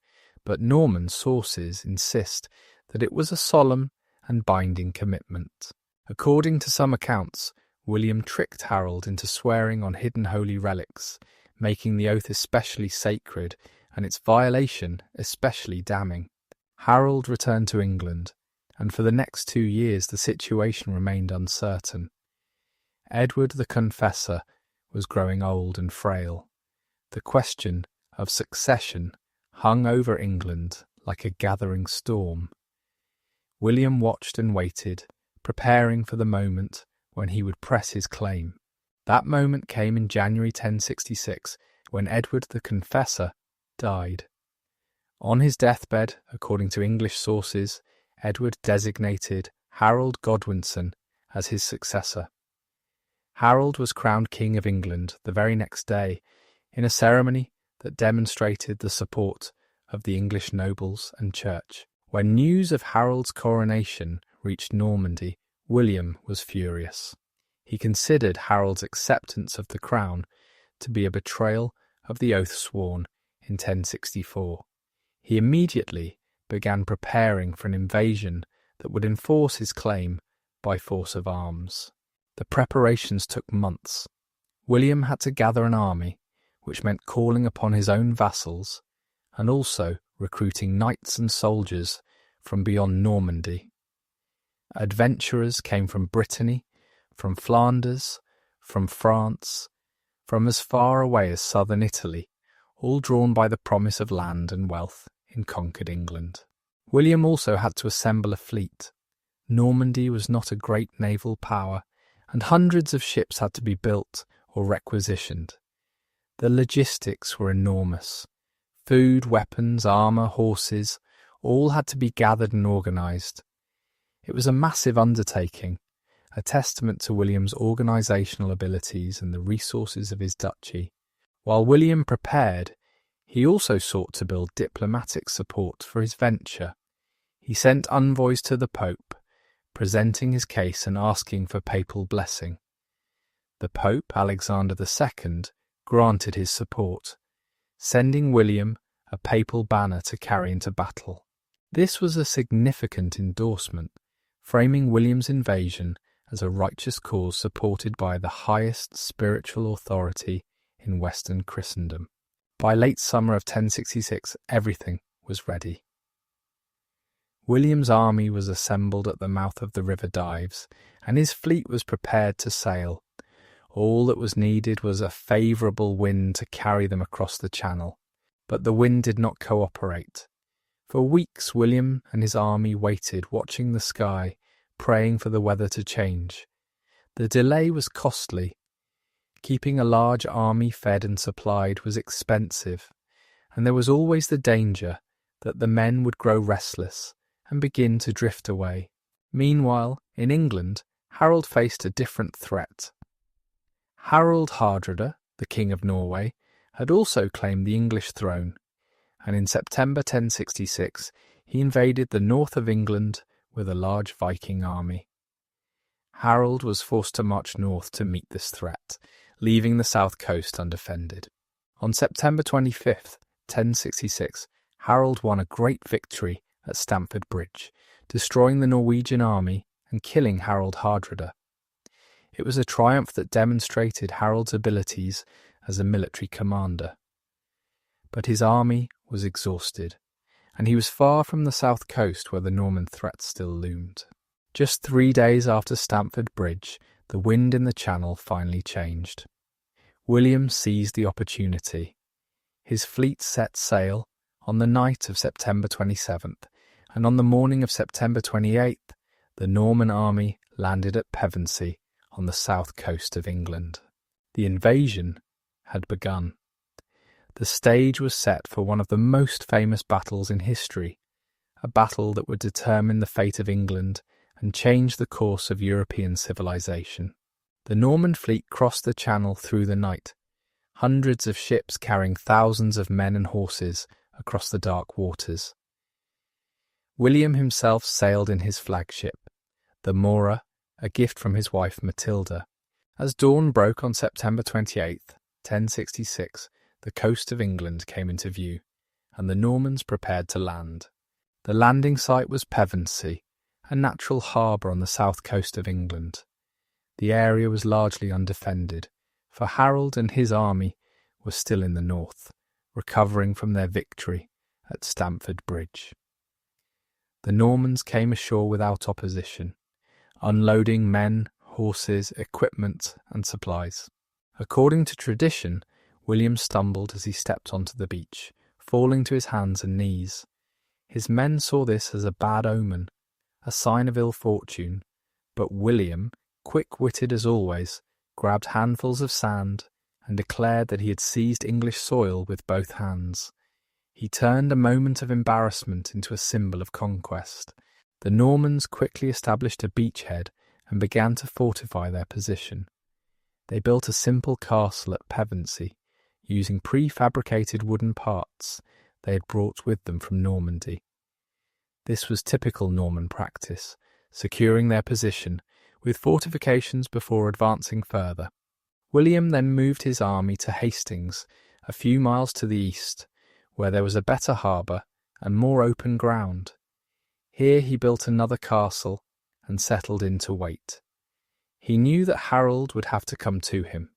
but Norman sources insist that it was a solemn and binding commitment. According to some accounts, William tricked Harold into swearing on hidden holy relics, making the oath especially sacred and its violation especially damning. Harold returned to England, and for the next 2 years the situation remained uncertain. Edward the Confessor was growing old and frail. The question of succession hung over England like a gathering storm. William watched and waited, preparing for the moment when he would press his claim. That moment came in January 1066, when Edward the Confessor died. On his deathbed, according to English sources, Edward designated Harold Godwinson as his successor. Harold was crowned King of England the very next day in a ceremony that demonstrated the support of the English nobles and church. When news of Harold's coronation reached Normandy, William was furious. He considered Harold's acceptance of the crown to be a betrayal of the oath sworn in 1064. He immediately began preparing for an invasion that would enforce his claim by force of arms. The preparations took months. William had to gather an army, which meant calling upon his own vassals and also recruiting knights and soldiers from beyond Normandy. Adventurers came from Brittany, from Flanders, from France, from as far away as southern Italy, all drawn by the promise of land and wealth in conquered England. William also had to assemble a fleet. Normandy was not a great naval power, and hundreds of ships had to be built or requisitioned. The logistics were enormous. Food, weapons, armour, horses, all had to be gathered and organised. It was a massive undertaking, a testament to William's organisational abilities and the resources of his duchy. While William prepared, he also sought to build diplomatic support for his venture. He sent envoys to the Pope, presenting his case and asking for papal blessing. The Pope, Alexander II, granted his support, sending William a papal banner to carry into battle. This was a significant endorsement, framing William's invasion as a righteous cause supported by the highest spiritual authority in Western Christendom. By late summer of 1066, everything was ready. William's army was assembled at the mouth of the River Dives, and his fleet was prepared to sail. All that was needed was a favourable wind to carry them across the channel. But the wind did not cooperate. For weeks William and his army waited, watching the sky, praying for the weather to change. The delay was costly. Keeping a large army fed and supplied was expensive, and there was always the danger that the men would grow restless and begin to drift away. Meanwhile, in England, Harold faced a different threat. Harold Hardrada, the King of Norway, had also claimed the English throne, and in September 1066 he invaded the north of England with a large Viking army. Harold was forced to march north to meet this threat, leaving the south coast undefended. On September 25th, 1066, Harold won a great victory at Stamford Bridge, destroying the Norwegian army and killing Harold Hardrada. It was a triumph that demonstrated Harold's abilities as a military commander. But his army was exhausted, and he was far from the south coast where the Norman threat still loomed. Just 3 days after Stamford Bridge, the wind in the channel finally changed. William seized the opportunity. His fleet set sail on the night of September 27th, and on the morning of September 28th, the Norman army landed at Pevensey on the south coast of England. The invasion had begun. The stage was set for one of the most famous battles in history, a battle that would determine the fate of England and change the course of European civilization. The Norman fleet crossed the Channel through the night, hundreds of ships carrying thousands of men and horses across the dark waters. William himself sailed in his flagship, the Mora, a gift from his wife Matilda. As dawn broke on September 28th, 1066, the coast of England came into view, and the Normans prepared to land. The landing site was Pevensey, a natural harbour on the south coast of England. The area was largely undefended, for Harold and his army were still in the north, recovering from their victory at Stamford Bridge. The Normans came ashore without opposition, unloading men, horses, equipment, and supplies. According to tradition, William stumbled as he stepped onto the beach, falling to his hands and knees. His men saw this as a bad omen, a sign of ill fortune, But William, quick-witted as always, grabbed handfuls of sand and declared that he had seized English soil with both hands. He turned a moment of embarrassment into a symbol of conquest. The Normans quickly established a beachhead and began to fortify their position. They built a simple castle at Pevensey, using prefabricated wooden parts they had brought with them from Normandy. This was typical Norman practice, securing their position with fortifications before advancing further. William then moved his army to Hastings, a few miles to the east, where there was a better harbour and more open ground. Here he built another castle and settled in to wait. He knew that Harold would have to come to him.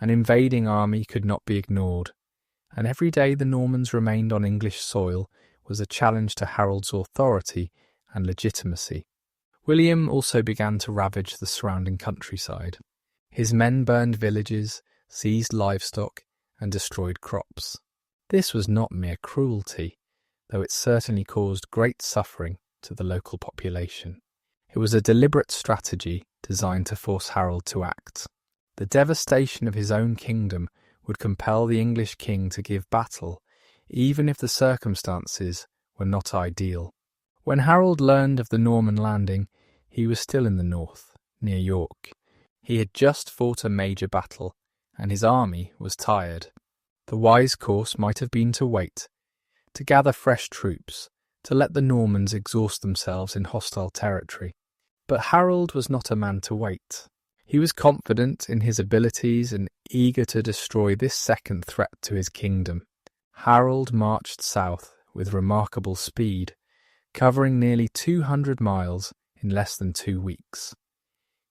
An invading army could not be ignored, and every day the Normans remained on English soil was a challenge to Harold's authority and legitimacy. William also began to ravage the surrounding countryside. His men burned villages, seized livestock, and destroyed crops. This was not mere cruelty, though it certainly caused great suffering to the local population. It was a deliberate strategy designed to force Harold to act. The devastation of his own kingdom would compel the English king to give battle, even if the circumstances were not ideal. When Harold learned of the Norman landing, he was still in the north, near York. He had just fought a major battle, and his army was tired. The wise course might have been to wait, to gather fresh troops, to let the Normans exhaust themselves in hostile territory. But Harold was not a man to wait. He was confident in his abilities and eager to destroy this second threat to his kingdom. Harold marched south with remarkable speed, covering nearly 200 miles in less than 2 weeks.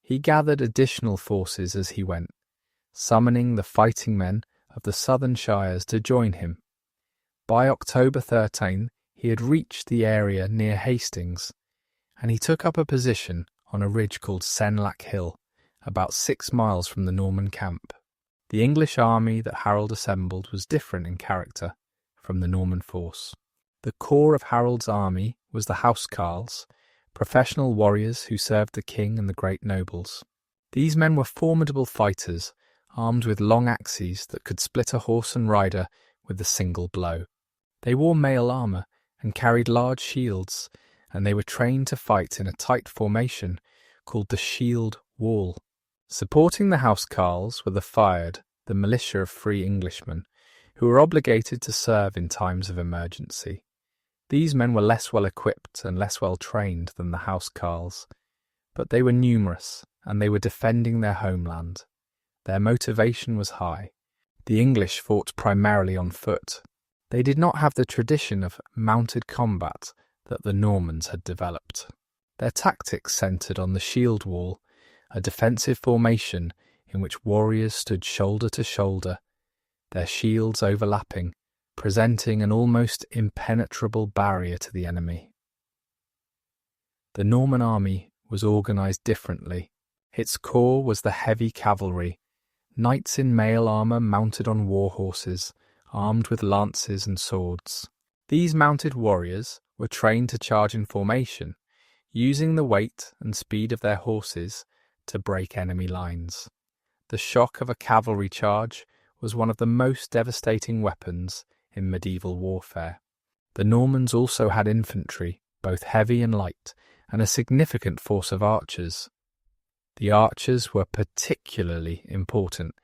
He gathered additional forces as he went, summoning the fighting men of the southern shires to join him. By October 13, he had reached the area near Hastings, and he took up a position on a ridge called Senlac Hill, about 6 miles from the Norman camp. The English army that Harold assembled was different in character from the Norman force. The core of Harold's army was the housecarls, professional warriors who served the king and the great nobles. These men were formidable fighters, armed with long axes that could split a horse and rider with a single blow. They wore mail armour and carried large shields, and they were trained to fight in a tight formation called the shield wall. Supporting the housecarls were the fyrd, the militia of free Englishmen, who were obligated to serve in times of emergency. These men were less well equipped and less well trained than the housecarls, but they were numerous and they were defending their homeland. Their motivation was high. The English fought primarily on foot. They did not have the tradition of mounted combat that the Normans had developed. Their tactics centred on the shield wall, a defensive formation in which warriors stood shoulder to shoulder, their shields overlapping, presenting an almost impenetrable barrier to the enemy. The Norman army was organised differently. Its core was the heavy cavalry, knights in mail armour mounted on war horses, armed with lances and swords. These mounted warriors were trained to charge in formation, using the weight and speed of their horses to break enemy lines. The shock of a cavalry charge was one of the most devastating weapons in medieval warfare. The Normans also had infantry, both heavy and light, and a significant force of archers. The archers were particularly important,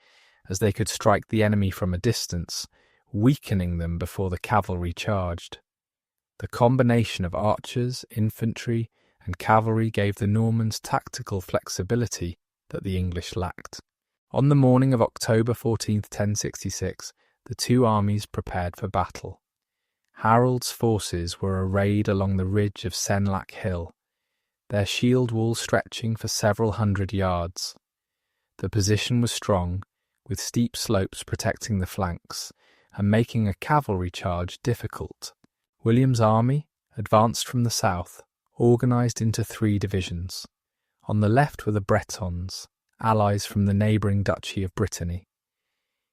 as they could strike the enemy from a distance, weakening them before the cavalry charged. The combination of archers, infantry, and cavalry gave the Normans tactical flexibility that the English lacked. On the morning of October 14, 1066, the two armies prepared for battle. Harold's forces were arrayed along the ridge of Senlac Hill, their shield wall stretching for several hundred yards. The position was strong, with steep slopes protecting the flanks and making a cavalry charge difficult. William's army advanced from the south, organised into 3 divisions. On the left were the Bretons, allies from the neighbouring Duchy of Brittany.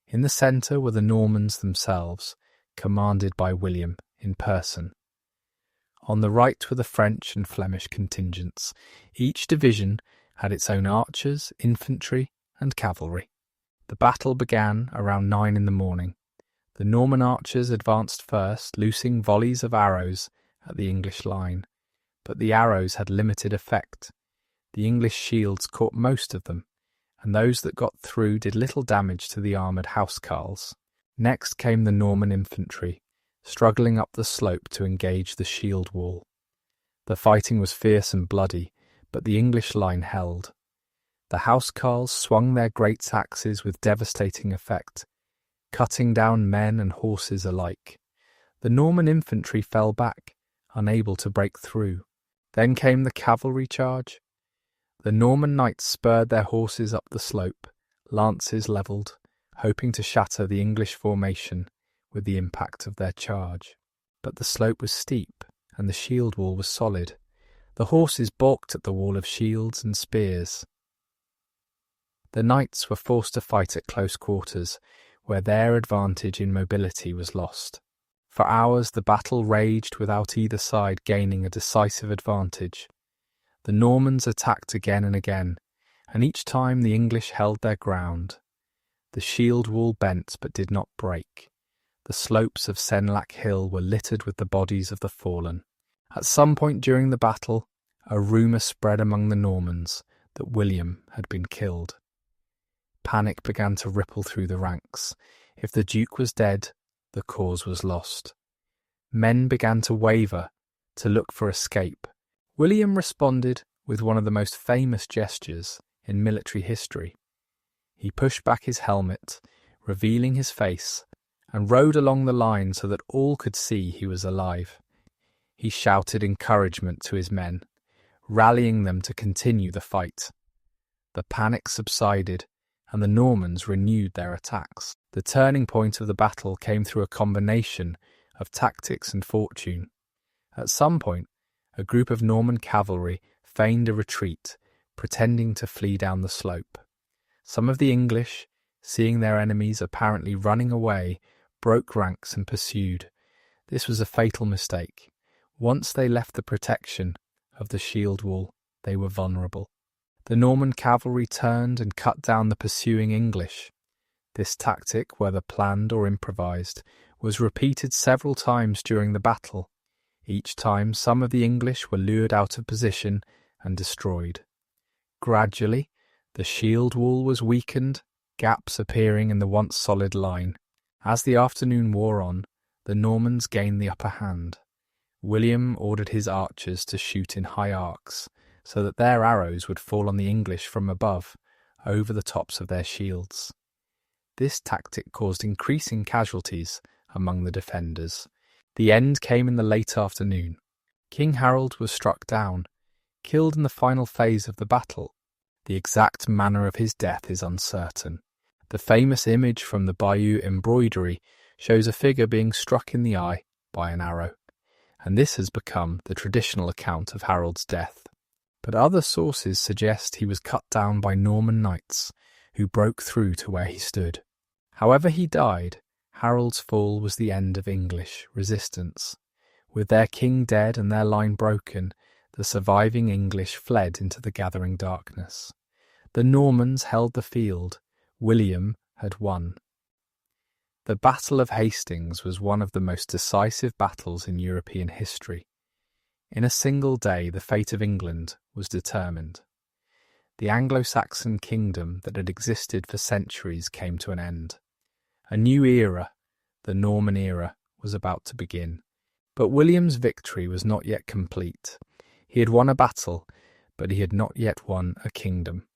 In the centre were the Normans themselves, commanded by William in person. On the right were the French and Flemish contingents, each division had its own archers, infantry, and cavalry. The battle began around 9 in the morning. The Norman archers advanced first, loosing volleys of arrows at the English line, but the arrows had limited effect. The English shields caught most of them, and those that got through did little damage to the armoured housecarls. Next came the Norman infantry, struggling up the slope to engage the shield wall. The fighting was fierce and bloody, but the English line held. The housecarls swung their great axes with devastating effect, cutting down men and horses alike. The Norman infantry fell back, unable to break through. Then came the cavalry charge. The Norman knights spurred their horses up the slope, lances levelled, hoping to shatter the English formation with the impact of their charge. But the slope was steep, and the shield wall was solid. The horses balked at the wall of shields and spears. The knights were forced to fight at close quarters, where their advantage in mobility was lost. For hours the battle raged without either side gaining a decisive advantage. The Normans attacked again and again, and each time the English held their ground. The shield wall bent but did not break. The slopes of Senlac Hill were littered with the bodies of the fallen. At some point during the battle, a rumour spread among the Normans that William had been killed. Panic began to ripple through the ranks. If the Duke was dead, the cause was lost. Men began to waver, to look for escape. William responded with one of the most famous gestures in military history. He pushed back his helmet, revealing his face, and rode along the line so that all could see he was alive. He shouted encouragement to his men, rallying them to continue the fight. The panic subsided, and the Normans renewed their attacks. The turning point of the battle came through a combination of tactics and fortune. At some point, a group of Norman cavalry feigned a retreat, pretending to flee down the slope. Some of the English, seeing their enemies apparently running away, broke ranks and pursued. This was a fatal mistake. Once they left the protection of the shield wall, they were vulnerable. The Norman cavalry turned and cut down the pursuing English. This tactic, whether planned or improvised, was repeated several times during the battle. Each time some of the English were lured out of position and destroyed. Gradually, the shield wall was weakened, gaps appearing in the once solid line. As the afternoon wore on, the Normans gained the upper hand. William ordered his archers to shoot in high arcs, so that their arrows would fall on the English from above, over the tops of their shields. This tactic caused increasing casualties among the defenders. The end came in the late afternoon. King Harold was struck down, killed in the final phase of the battle. The exact manner of his death is uncertain. The famous image from the Bayeux embroidery shows a figure being struck in the eye by an arrow, and this has become the traditional account of Harold's death. But other sources suggest he was cut down by Norman knights who broke through to where he stood. However he died, Harold's fall was the end of English resistance. With their king dead and their line broken, the surviving English fled into the gathering darkness. The Normans held the field. William had won. The Battle of Hastings was one of the most decisive battles in European history. In a single day, the fate of England was determined. The Anglo-Saxon kingdom that had existed for centuries came to an end. A new era, the Norman era, was about to begin. But William's victory was not yet complete. He had won a battle, but he had not yet won a kingdom.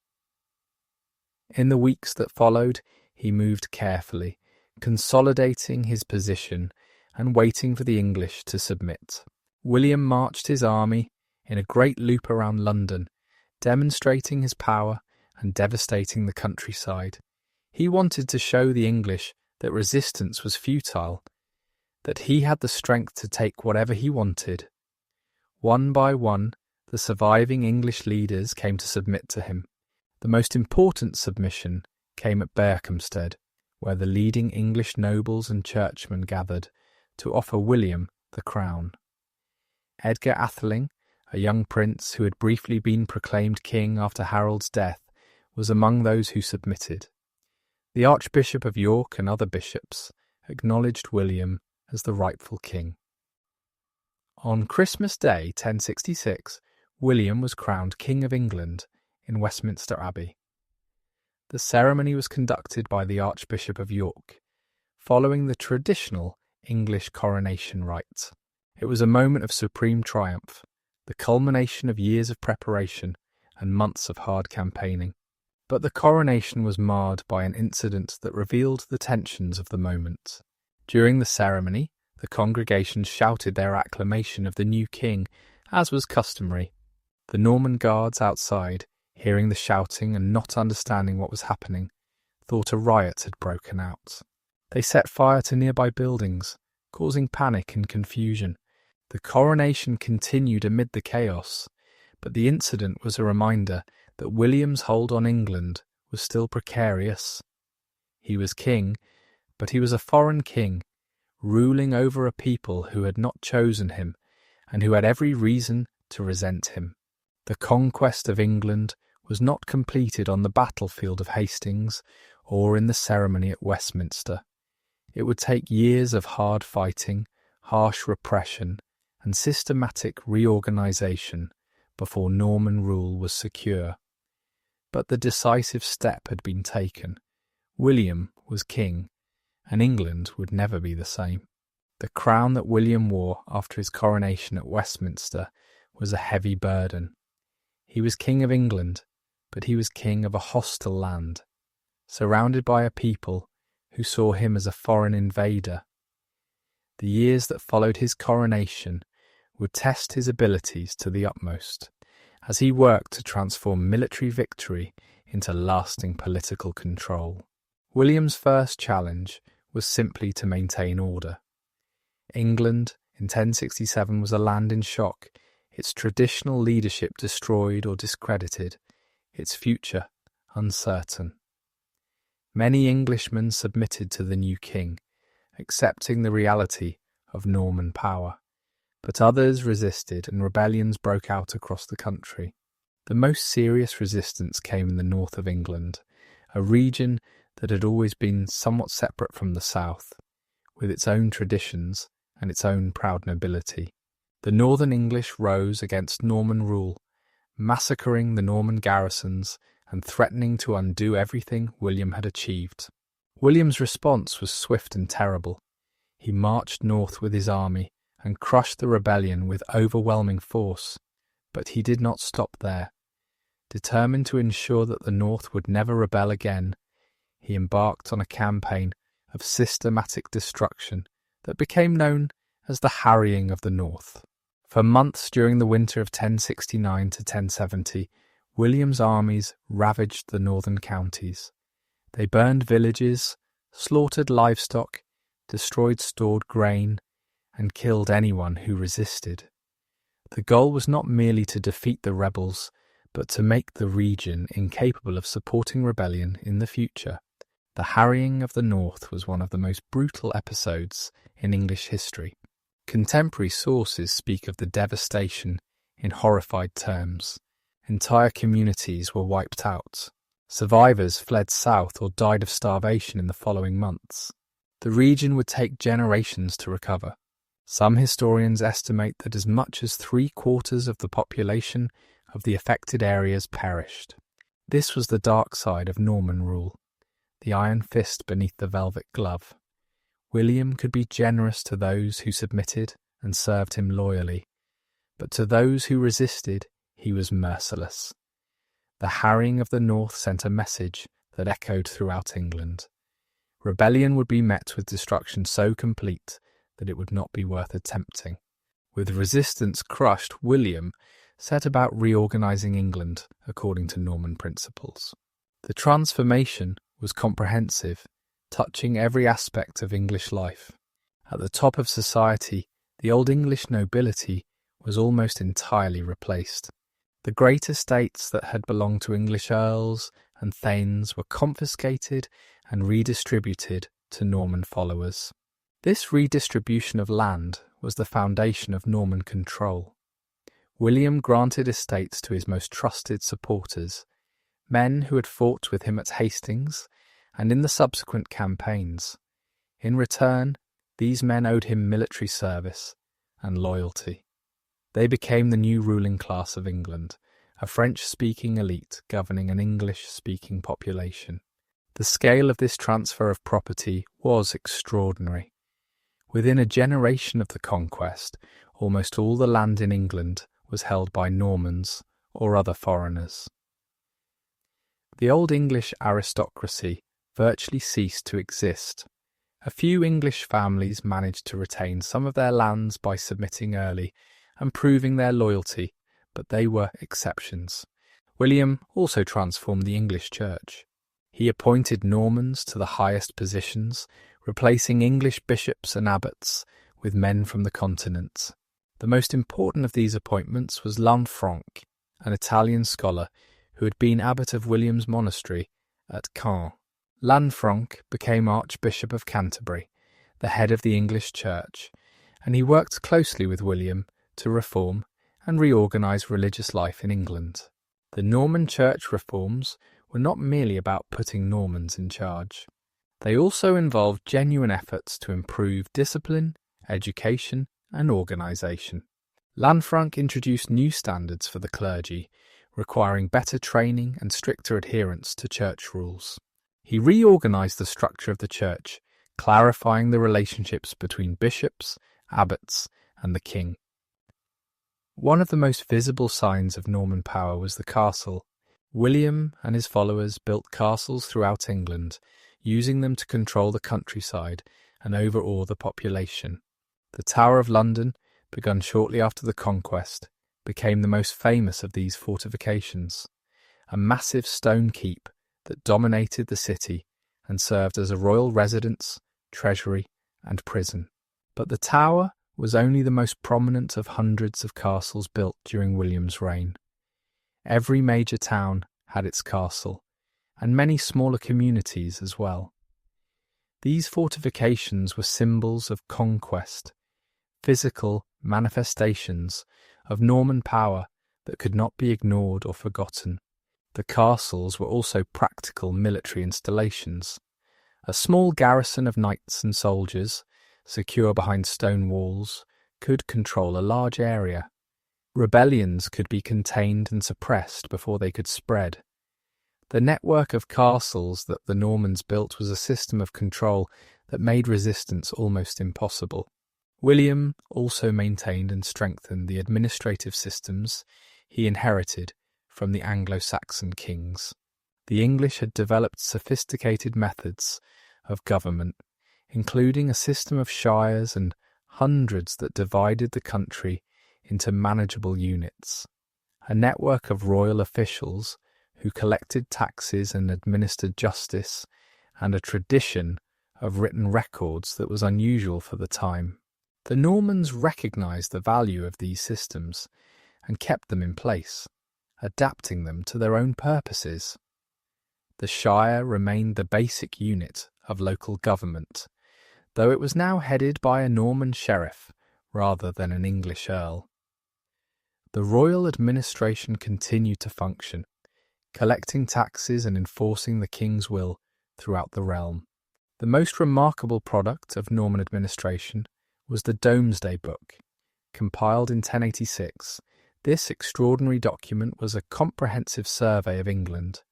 In the weeks that followed, he moved carefully, consolidating his position and waiting for the English to submit. William marched his army in a great loop around London, demonstrating his power and devastating the countryside. He wanted to show the English that resistance was futile, that he had the strength to take whatever he wanted. One by one, the surviving English leaders came to submit to him. The most important submission came at Berkhamsted, where the leading English nobles and churchmen gathered to offer William the crown. Edgar Atheling, a young prince who had briefly been proclaimed king after Harold's death, was among those who submitted. The Archbishop of York and other bishops acknowledged William as the rightful king. On Christmas Day 1066, William was crowned King of England in Westminster Abbey. The ceremony was conducted by the Archbishop of York, following the traditional English coronation rites. It was a moment of supreme triumph, the culmination of years of preparation and months of hard campaigning. But the coronation was marred by an incident that revealed the tensions of the moment. During the ceremony, the congregation shouted their acclamation of the new king, as was customary. The Norman guards outside, hearing the shouting and not understanding what was happening, thought a riot had broken out. They set fire to nearby buildings, causing panic and confusion. The coronation continued amid the chaos, but the incident was a reminder that William's hold on England was still precarious. He was king, but he was a foreign king, ruling over a people who had not chosen him and who had every reason to resent him. The conquest of England was not completed on the battlefield of Hastings or in the ceremony at Westminster. It would take years of hard fighting, harsh repression, and systematic reorganisation before Norman rule was secure. But the decisive step had been taken. William was king, and England would never be the same. The crown that William wore after his coronation at Westminster was a heavy burden. He was king of England, but he was king of a hostile land, surrounded by a people who saw him as a foreign invader. The years that followed his coronation would test his abilities to the utmost, as he worked to transform military victory into lasting political control. William's first challenge was simply to maintain order. England in 1067 was a land in shock, its traditional leadership destroyed or discredited, its future uncertain. Many Englishmen submitted to the new king, accepting the reality of Norman power, but others resisted and rebellions broke out across the country. The most serious resistance came in the north of England, a region that had always been somewhat separate from the south, with its own traditions and its own proud nobility. The northern English rose against Norman rule, massacring the Norman garrisons and threatening to undo everything William had achieved. William's response was swift and terrible. He marched north with his army and crushed the rebellion with overwhelming force, but he did not stop there. Determined to ensure that the North would never rebel again, he embarked on a campaign of systematic destruction that became known as the Harrying of the North. For months during the winter of 1069 to 1070, William's armies ravaged the northern counties. They burned villages, slaughtered livestock, destroyed stored grain, and killed anyone who resisted. The goal was not merely to defeat the rebels, but to make the region incapable of supporting rebellion in the future. The Harrying of the North was one of the most brutal episodes in English history. Contemporary sources speak of the devastation in horrified terms. Entire communities were wiped out. Survivors fled south or died of starvation in the following months. The region would take generations to recover. Some historians estimate that as much as 3/4 of the population of the affected areas perished. This was the dark side of Norman rule, the iron fist beneath the velvet glove. William could be generous to those who submitted and served him loyally, but to those who resisted, he was merciless. The Harrying of the North sent a message that echoed throughout England. Rebellion would be met with destruction so complete that it would not be worth attempting. With resistance crushed, William set about reorganising England according to Norman principles. The transformation was comprehensive, touching every aspect of English life. At the top of society, the Old English nobility was almost entirely replaced. The great estates that had belonged to English earls and thanes were confiscated and redistributed to Norman followers. This redistribution of land was the foundation of Norman control. William granted estates to his most trusted supporters, men who had fought with him at Hastings and in the subsequent campaigns. In return, these men owed him military service and loyalty. They became the new ruling class of England, a French-speaking elite governing an English-speaking population. The scale of this transfer of property was extraordinary. Within a generation of the conquest, almost all the land in England was held by Normans or other foreigners. The Old English aristocracy virtually ceased to exist. A few English families managed to retain some of their lands by submitting early and proving their loyalty, but they were exceptions. William also transformed the English church. He appointed Normans to the highest positions, replacing English bishops and abbots with men from the continent. The most important of these appointments was Lanfranc, an Italian scholar who had been abbot of William's monastery at Caen. Lanfranc became Archbishop of Canterbury, the head of the English church, and he worked closely with William to reform and reorganise religious life in England. The Norman church reforms were not merely about putting Normans in charge. They also involved genuine efforts to improve discipline, education, and organisation. Lanfranc introduced new standards for the clergy, requiring better training and stricter adherence to church rules. He reorganised the structure of the church, clarifying the relationships between bishops, abbots, and the king. One of the most visible signs of Norman power was the castle. William and his followers built castles throughout England, using them to control the countryside and overawe the population. The Tower of London, begun shortly after the Conquest, became the most famous of these fortifications, a massive stone keep that dominated the city and served as a royal residence, treasury, and prison. But the tower was only the most prominent of hundreds of castles built during William's reign. Every major town had its castle, and many smaller communities as well. These fortifications were symbols of conquest, physical manifestations of Norman power that could not be ignored or forgotten. The castles were also practical military installations. A small garrison of knights and soldiers, secure behind stone walls, could control a large area. Rebellions could be contained and suppressed before they could spread. The network of castles that the Normans built was a system of control that made resistance almost impossible. William also maintained and strengthened the administrative systems he inherited from the Anglo-Saxon kings. The English had developed sophisticated methods of government, including a system of shires and hundreds that divided the country into manageable units, a network of royal officials who collected taxes and administered justice, and a tradition of written records that was unusual for the time. The Normans recognised the value of these systems and kept them in place, adapting them to their own purposes. The shire remained the basic unit of local government, though it was now headed by a Norman sheriff rather than an English earl. The royal administration continued to function, collecting taxes and enforcing the king's will throughout the realm. The most remarkable product of Norman administration was the Domesday Book. Compiled in 1086, this extraordinary document was a comprehensive survey of England,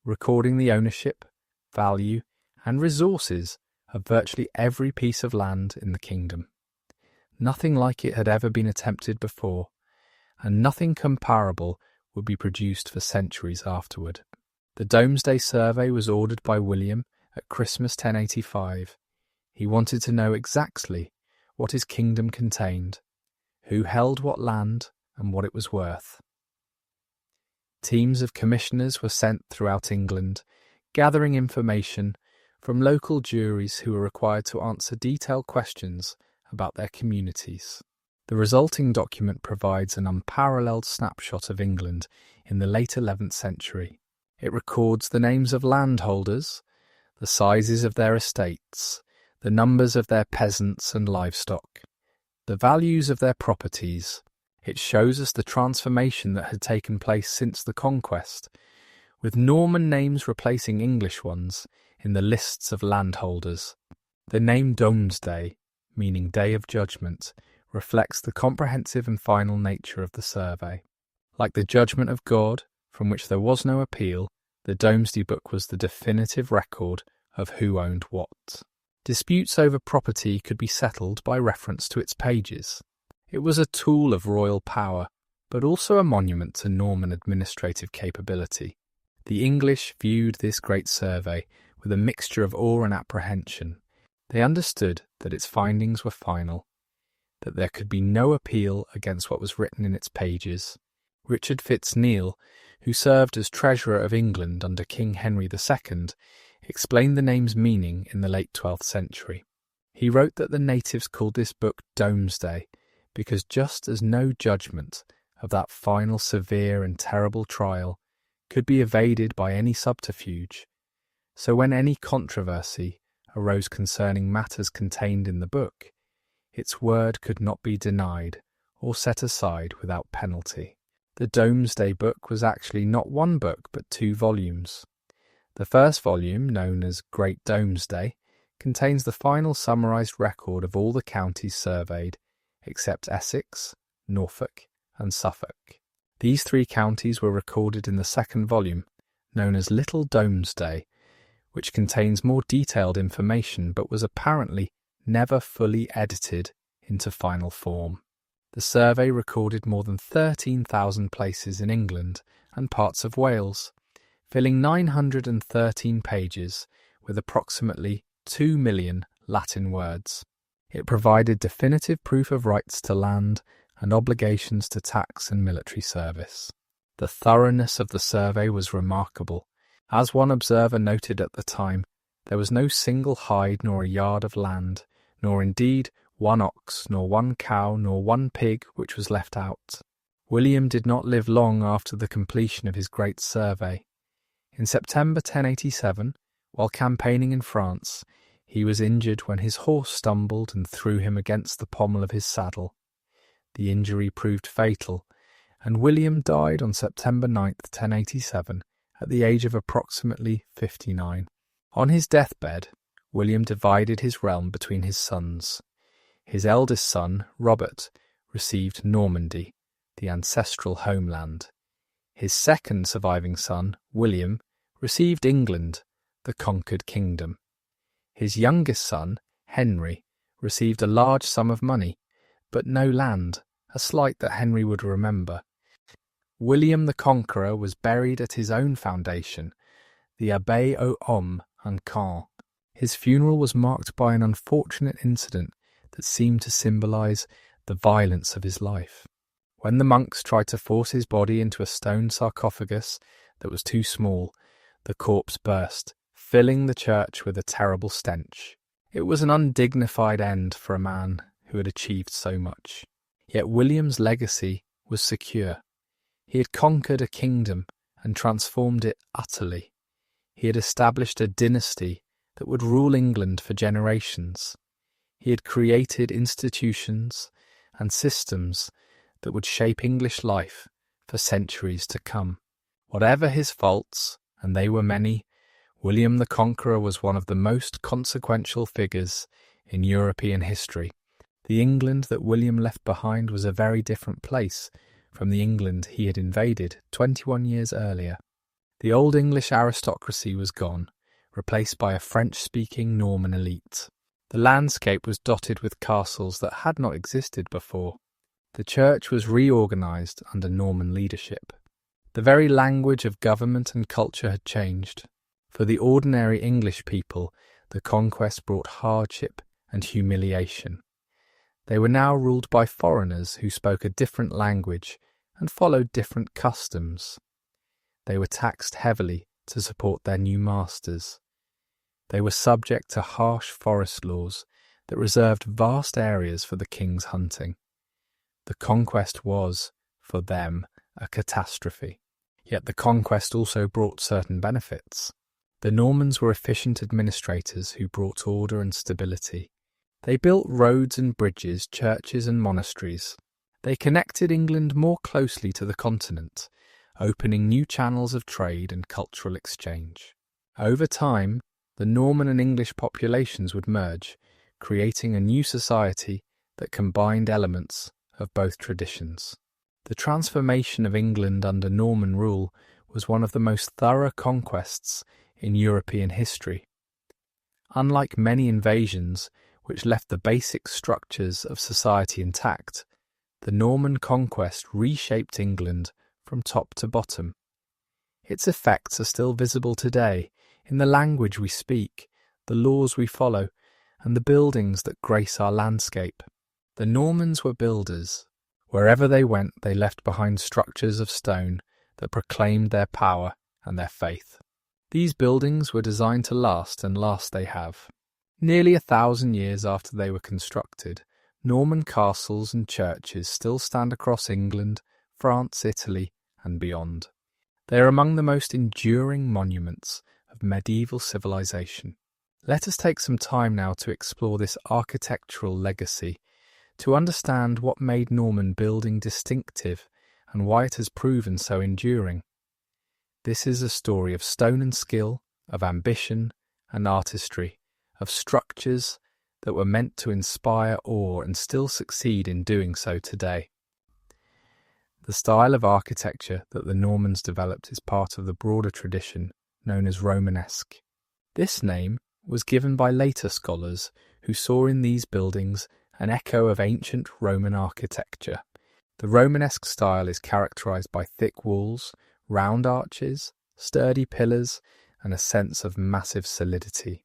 recording the ownership, value, and resources of virtually every piece of land in the kingdom. Nothing like it had ever been attempted before, and nothing comparable would be produced for centuries afterward. The Domesday Survey was ordered by William at Christmas 1085. He wanted to know exactly what his kingdom contained, who held what land and what it was worth. Teams of commissioners were sent throughout England, gathering information from local juries who were required to answer detailed questions about their communities. The resulting document provides an unparalleled snapshot of England in the late 11th century. It records the names of landholders, the sizes of their estates, the numbers of their peasants and livestock, the values of their properties. It shows us the transformation that had taken place since the Conquest, with Norman names replacing English ones in the lists of landholders. The name Domesday, meaning Day of Judgment, reflects the comprehensive and final nature of the survey. Like the judgment of God, from which there was no appeal, the Domesday Book was the definitive record of who owned what. Disputes over property could be settled by reference to its pages. It was a tool of royal power, but also a monument to Norman administrative capability. The English viewed this great survey with a mixture of awe and apprehension. They understood that its findings were final, that there could be no appeal against what was written in its pages. Richard Fitz-Neal, who served as Treasurer of England under King Henry II, explained the name's meaning in the late 12th century. He wrote that the natives called this book Domesday because just as no judgment of that final severe and terrible trial could be evaded by any subterfuge, so when any controversy arose concerning matters contained in the book, its word could not be denied or set aside without penalty. The Domesday Book was actually not one book but 2 volumes. The first volume, known as Great Domesday, contains the final summarised record of all the counties surveyed, except Essex, Norfolk, and Suffolk. These 3 counties were recorded in the second volume, known as Little Domesday, which contains more detailed information but was apparently never fully edited into final form. The survey recorded more than 13,000 places in England and parts of Wales, filling 913 pages with approximately 2 million Latin words. It provided definitive proof of rights to land and obligations to tax and military service. The thoroughness of the survey was remarkable. As one observer noted at the time, there was no single hide nor a yard of land, nor indeed one ox, nor one cow, nor one pig which was left out. William did not live long after the completion of his great survey. In September 1087, while campaigning in France, he was injured when his horse stumbled and threw him against the pommel of his saddle. The injury proved fatal, and William died on September 9th, 1087, at the age of approximately 59. On his deathbed, William divided his realm between his sons. His eldest son, Robert, received Normandy, the ancestral homeland. His second surviving son, William, received England, the conquered kingdom. His youngest son, Henry, received a large sum of money, but no land, a slight that Henry would remember. William the Conqueror was buried at his own foundation, the Abbaye aux Hommes en Caen. His funeral was marked by an unfortunate incident that seemed to symbolise the violence of his life. When the monks tried to force his body into a stone sarcophagus that was too small, the corpse burst, filling the church with a terrible stench. It was an undignified end for a man who had achieved so much. Yet William's legacy was secure. He had conquered a kingdom and transformed it utterly. He had established a dynasty that would rule England for generations. He had created institutions and systems that would shape English life for centuries to come. Whatever his faults, and they were many, William the Conqueror was one of the most consequential figures in European history. The England that William left behind was a very different place from the England he had invaded 21 years earlier. The old English aristocracy was gone, replaced by a French-speaking Norman elite. The landscape was dotted with castles that had not existed before. The church was reorganised under Norman leadership. The very language of government and culture had changed. For the ordinary English people, the conquest brought hardship and humiliation. They were now ruled by foreigners who spoke a different language and followed different customs. They were taxed heavily to support their new masters. They were subject to harsh forest laws that reserved vast areas for the king's hunting. The conquest was, for them, a catastrophe. Yet the conquest also brought certain benefits. The Normans were efficient administrators who brought order and stability. They built roads and bridges, churches and monasteries, They connected England more closely to the continent, opening new channels of trade and cultural exchange. Over time, the Norman and English populations would merge, creating a new society that combined elements of both traditions. The transformation of England under Norman rule was one of the most thorough conquests in European history. Unlike many invasions which left the basic structures of society intact, the Norman conquest reshaped England from top to bottom. Its effects are still visible today in the language we speak, the laws we follow, and the buildings that grace our landscape. The Normans were builders. Wherever they went, they left behind structures of stone that proclaimed their power and their faith. These buildings were designed to last, and last they have. Nearly 1,000 years after they were constructed, Norman castles and churches still stand across England, France, Italy, and beyond. They are among the most enduring monuments of medieval civilization. Let us take some time now to explore this architectural legacy, to understand what made Norman building distinctive and why it has proven so enduring. This is a story of stone and skill, of ambition and artistry, of structures that were meant to inspire awe and still succeed in doing so today. The style of architecture that the Normans developed is part of the broader tradition known as Romanesque. This name was given by later scholars who saw in these buildings an echo of ancient Roman architecture. The Romanesque style is characterized by thick walls, round arches, sturdy pillars, and a sense of massive solidity.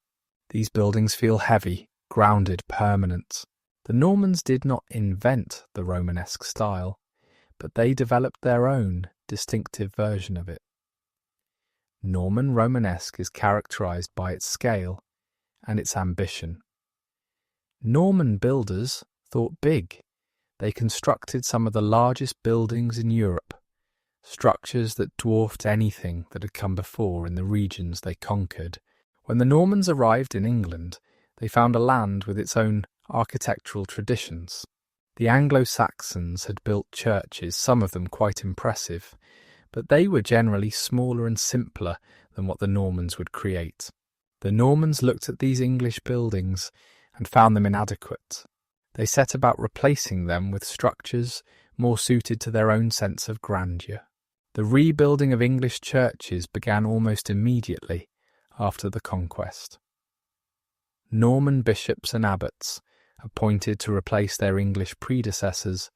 These buildings feel heavy, grounded, permanent. The Normans did not invent the Romanesque style, but they developed their own distinctive version of it. Norman Romanesque is characterized by its scale and its ambition. Norman builders thought big. They constructed some of the largest buildings in Europe, structures that dwarfed anything that had come before in the regions they conquered. When the Normans arrived in England, they found a land with its own architectural traditions. The Anglo-Saxons had built churches, some of them quite impressive, but they were generally smaller and simpler than what the Normans would create. The Normans looked at these English buildings and found them inadequate. They set about replacing them with structures more suited to their own sense of grandeur. The rebuilding of English churches began almost immediately after the conquest. Norman bishops and abbots, appointed to replace their English predecessors,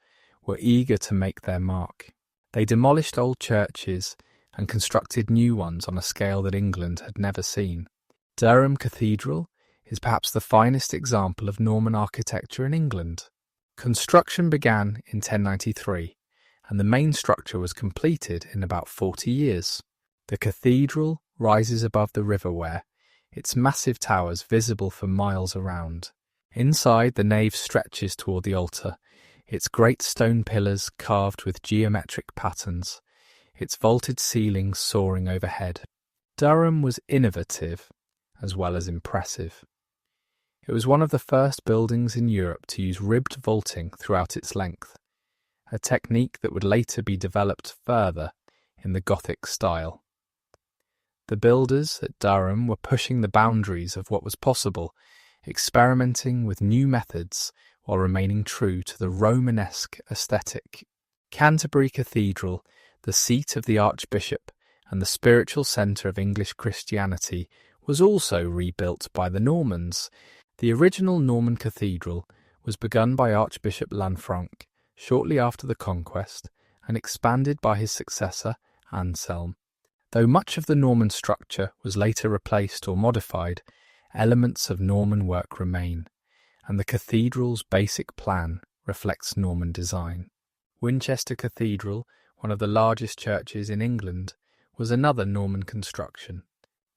were eager to make their mark. They demolished old churches and constructed new ones on a scale that England had never seen. Durham Cathedral is perhaps the finest example of Norman architecture in England. Construction began in 1093, and the main structure was completed in about 40 years. The cathedral rises above the River Wear, its massive towers visible for miles around. Inside, the nave stretches toward the altar, its great stone pillars carved with geometric patterns, its vaulted ceilings soaring overhead. Durham was innovative as well as impressive. It was one of the first buildings in Europe to use ribbed vaulting throughout its length, a technique that would later be developed further in the Gothic style. The builders at Durham were pushing the boundaries of what was possible, experimenting with new methods while remaining true to the Romanesque aesthetic. Canterbury Cathedral, the seat of the Archbishop and the spiritual centre of English Christianity, was also rebuilt by the Normans. The original Norman cathedral was begun by Archbishop Lanfranc shortly after the conquest and expanded by his successor, Anselm. Though much of the Norman structure was later replaced or modified, elements of Norman work remain, and the cathedral's basic plan reflects Norman design. Winchester Cathedral, one of the largest churches in England, was another Norman construction.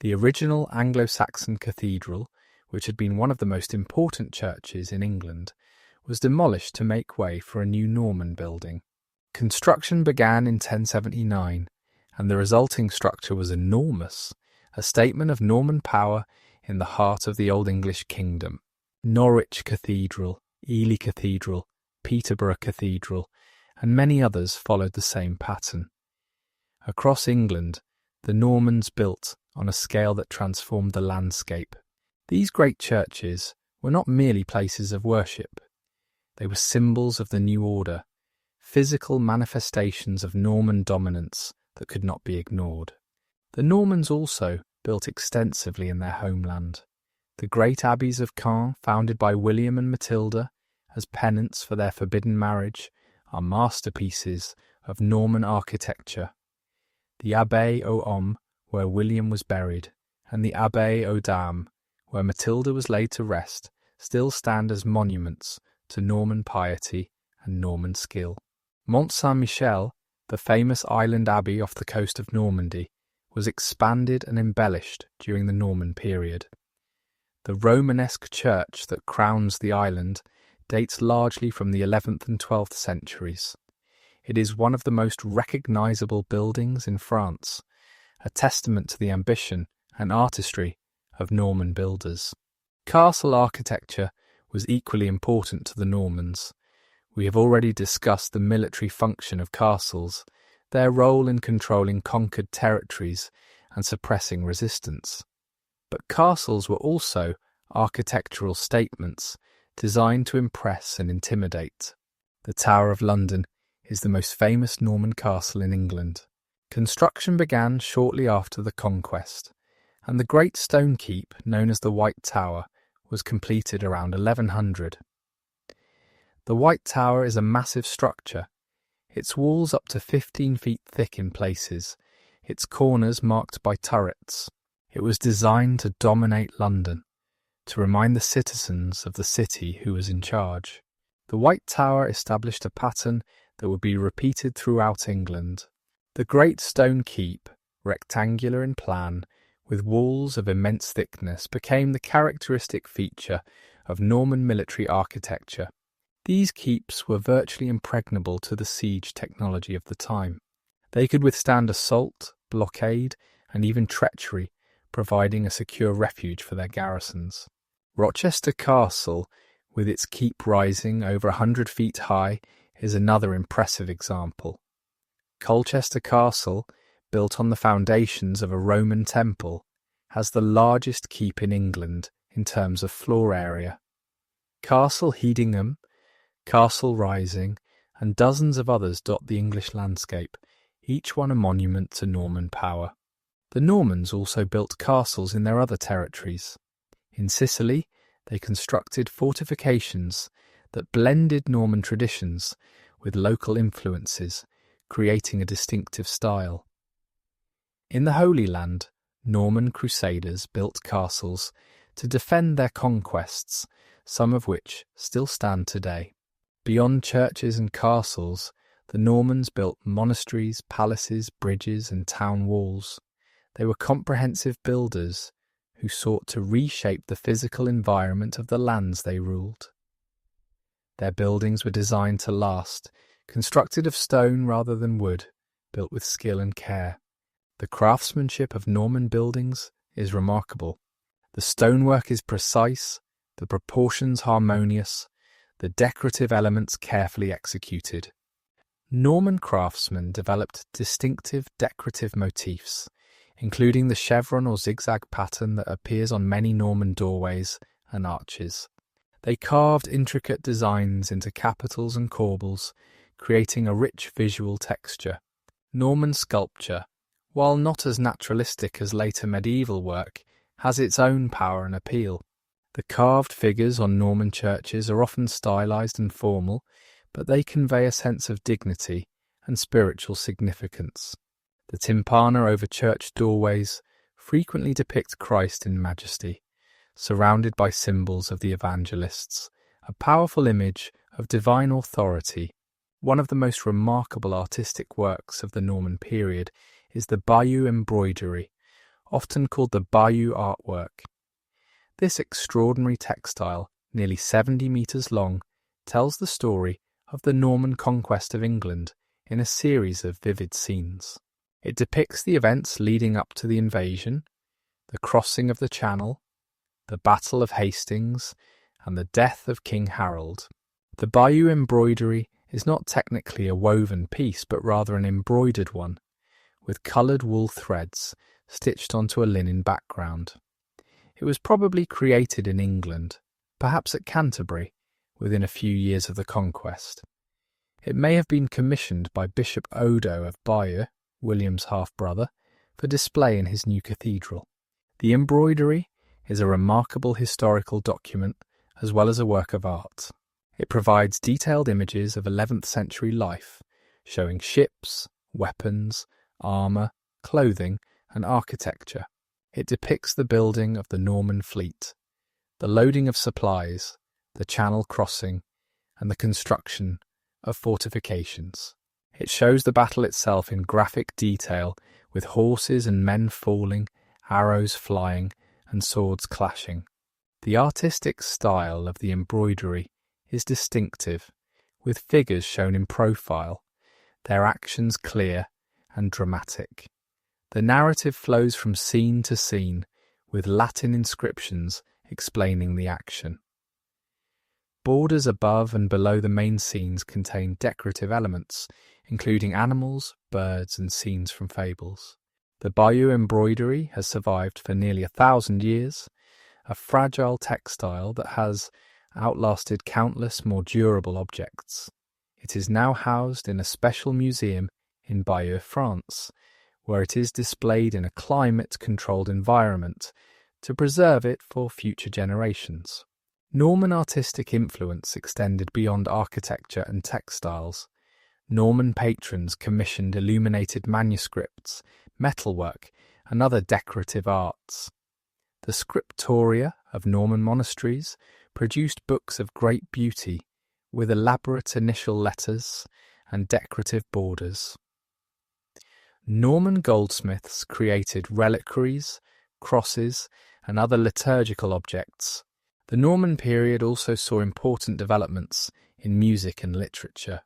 The original Anglo-Saxon cathedral, which had been one of the most important churches in England, was demolished to make way for a new Norman building. Construction began in 1079, and the resulting structure was enormous, a statement of Norman power in the heart of the Old English kingdom. Norwich Cathedral, Ely Cathedral, Peterborough Cathedral, and many others followed the same pattern. Across England, the Normans built on a scale that transformed the landscape. These great churches were not merely places of worship. They were symbols of the new order, physical manifestations of Norman dominance that could not be ignored. The Normans also built extensively in their homeland. The great abbeys of Caen, founded by William and Matilda as penance for their forbidden marriage, are masterpieces of Norman architecture. The Abbaye aux Hommes, where William was buried, and the Abbaye aux Dames, where Matilda was laid to rest, still stand as monuments to Norman piety and Norman skill. Mont Saint-Michel, the famous island abbey off the coast of Normandy, was expanded and embellished during the Norman period. The Romanesque church that crowns the island dates largely from the 11th and 12th centuries. It is one of the most recognisable buildings in France, a testament to the ambition and artistry of Norman builders. Castle architecture was equally important to the Normans. We have already discussed the military function of castles, their role in controlling conquered territories and suppressing resistance. But castles were also architectural statements designed to impress and intimidate. The Tower of London is the most famous Norman castle in England. Construction began shortly after the Conquest, and the great stone keep known as the White Tower was completed around 1100. The White Tower is a massive structure, its walls up to 15 feet thick in places, its corners marked by turrets. It was designed to dominate London, to remind the citizens of the city who was in charge. The White Tower established a pattern that would be repeated throughout England. The great stone keep, rectangular in plan, with walls of immense thickness, became the characteristic feature of Norman military architecture. These keeps were virtually impregnable to the siege technology of the time. They could withstand assault, blockade, and even treachery, providing a secure refuge for their garrisons. Rochester Castle, with its keep rising over 100 feet high, is another impressive example. Colchester Castle, built on the foundations of a Roman temple, has the largest keep in England in terms of floor area. Castle Hedingham, Castle Rising, and dozens of others dot the English landscape, each one a monument to Norman power. The Normans also built castles in their other territories. In Sicily, they constructed fortifications that blended Norman traditions with local influences, creating a distinctive style. In the Holy Land, Norman crusaders built castles to defend their conquests, some of which still stand today. Beyond churches and castles, the Normans built monasteries, palaces, bridges, and town walls. They were comprehensive builders who sought to reshape the physical environment of the lands they ruled. Their buildings were designed to last, constructed of stone rather than wood, built with skill and care. The craftsmanship of Norman buildings is remarkable. The stonework is precise, the proportions harmonious, the decorative elements carefully executed. Norman craftsmen developed distinctive decorative motifs, including the chevron or zigzag pattern that appears on many Norman doorways and arches. They carved intricate designs into capitals and corbels, creating a rich visual texture. Norman sculpture, while not as naturalistic as later medieval work, has its own power and appeal. The carved figures on Norman churches are often stylized and formal, but they convey a sense of dignity and spiritual significance. The tympana over church doorways frequently depict Christ in majesty, surrounded by symbols of the evangelists, a powerful image of divine authority. One of the most remarkable artistic works of the Norman period is the bayou embroidery, often called the bayou artwork. This extraordinary textile, nearly 70 metres long, tells the story of the Norman conquest of England in a series of vivid scenes. It depicts the events leading up to the invasion, the crossing of the Channel, the Battle of Hastings, and the death of King Harold. The bayou embroidery is not technically a woven piece but rather an embroidered one, with coloured wool threads stitched onto a linen background. It was probably created in England, perhaps at Canterbury, within a few years of the Conquest. It may have been commissioned by Bishop Odo of Bayeux, William's half-brother, for display in his new cathedral. The embroidery is a remarkable historical document as well as a work of art. It provides detailed images of 11th century life, showing ships, weapons, armour, clothing, and architecture. It depicts the building of the Norman fleet, the loading of supplies, the channel crossing, and the construction of fortifications. It shows the battle itself in graphic detail, with horses and men falling, arrows flying, and swords clashing. The artistic style of the embroidery is distinctive, with figures shown in profile, their actions clear and dramatic. The narrative flows from scene to scene, with Latin inscriptions explaining the action. Borders above and below the main scenes contain decorative elements, including animals, birds, and scenes from fables. The Bayeux embroidery has survived for nearly 1,000 years, a fragile textile that has outlasted countless more durable objects. It is now housed in a special museum in Bayeux, France, where it is displayed in a climate-controlled environment to preserve it for future generations. Norman artistic influence extended beyond architecture and textiles. Norman patrons commissioned illuminated manuscripts, metalwork, and other decorative arts. The scriptoria of Norman monasteries produced books of great beauty with elaborate initial letters and decorative borders. Norman goldsmiths created reliquaries, crosses, and other liturgical objects. The Norman period also saw important developments in music and literature.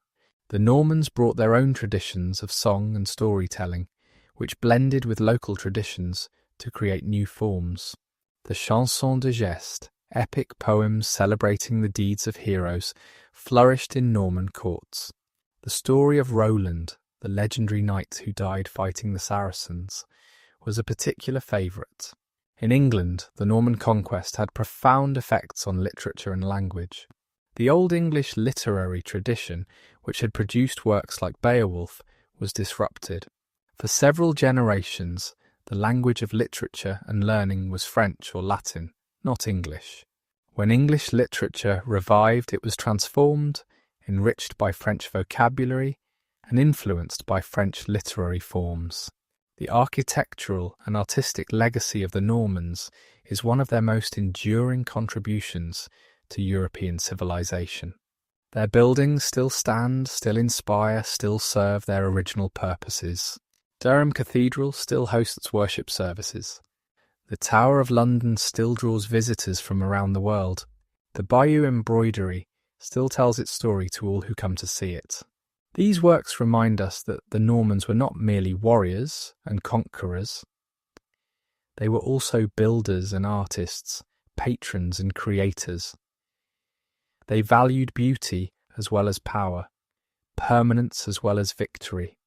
The Normans brought their own traditions of song and storytelling, which blended with local traditions to create new forms. The chansons de geste, epic poems celebrating the deeds of heroes, flourished in Norman courts. The story of Roland, the legendary knight who died fighting the Saracens, was a particular favourite. In England, the Norman conquest had profound effects on literature and language. The Old English literary tradition, which had produced works like Beowulf, was disrupted. For several generations, the language of literature and learning was French or Latin, not English. When English literature revived, it was transformed, enriched by French vocabulary, and influenced by French literary forms. The architectural and artistic legacy of the Normans is one of their most enduring contributions to European civilization. Their buildings still stand, still inspire, still serve their original purposes. Durham Cathedral still hosts worship services. The Tower of London still draws visitors from around the world. The Bayeux embroidery still tells its story to all who come to see it. These works remind us that the Normans were not merely warriors and conquerors. They were also builders and artists, patrons and creators. They valued beauty as well as power, permanence as well as victory.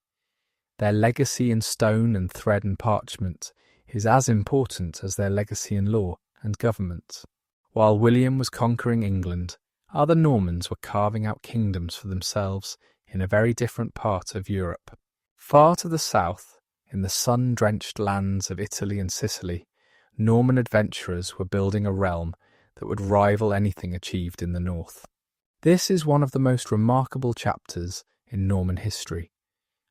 Their legacy in stone and thread and parchment is as important as their legacy in law and government. While William was conquering England, other Normans were carving out kingdoms for themselves in a very different part of Europe. Far to the south, in the sun-drenched lands of Italy and Sicily, Norman adventurers were building a realm that would rival anything achieved in the north. This is one of the most remarkable chapters in Norman history,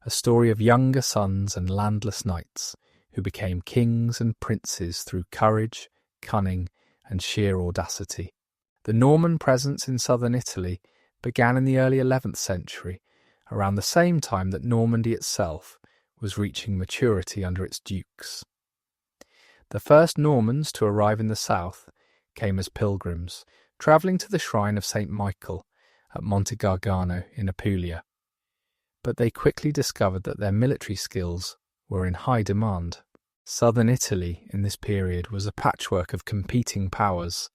a story of younger sons and landless knights who became kings and princes through courage, cunning, and sheer audacity. The Norman presence in southern Italy began in the early 11th century, around the same time that Normandy itself was reaching maturity under its dukes. The first Normans to arrive in the south came as pilgrims, travelling to the shrine of St. Michael at Monte Gargano in Apulia. But they quickly discovered that their military skills were in high demand. Southern Italy in this period was a patchwork of competing powers.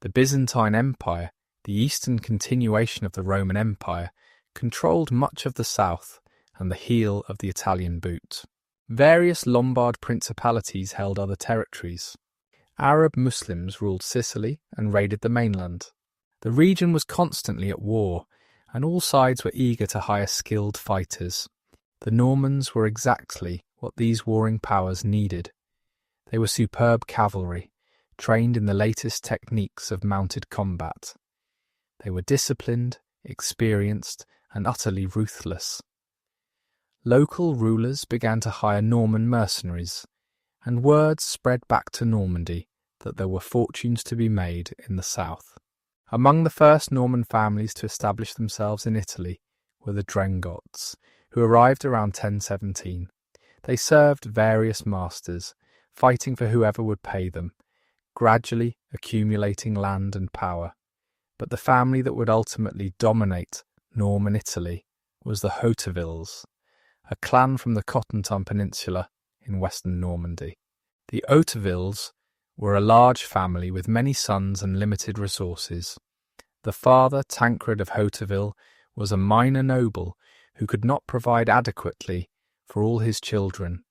The Byzantine Empire, the eastern continuation of the Roman Empire, controlled much of the south and the heel of the Italian boot. Various Lombard principalities held other territories. Arab Muslims ruled Sicily and raided the mainland. The region was constantly at war, and all sides were eager to hire skilled fighters. The Normans were exactly what these warring powers needed. They were superb cavalry, trained in the latest techniques of mounted combat. They were disciplined, experienced, and utterly ruthless. Local rulers began to hire Norman mercenaries, and word spread back to Normandy that there were fortunes to be made in the south. Among the first Norman families to establish themselves in Italy were the Drengots, who arrived around 1017. They served various masters, fighting for whoever would pay them, gradually accumulating land and power. But the family that would ultimately dominate Norman Italy was the Hautevilles, a clan from the Cotentin Peninsula in western Normandy. The Hautevilles were a large family with many sons and limited resources. The father, Tancred of Hauteville, was a minor noble who could not provide adequately for all his children.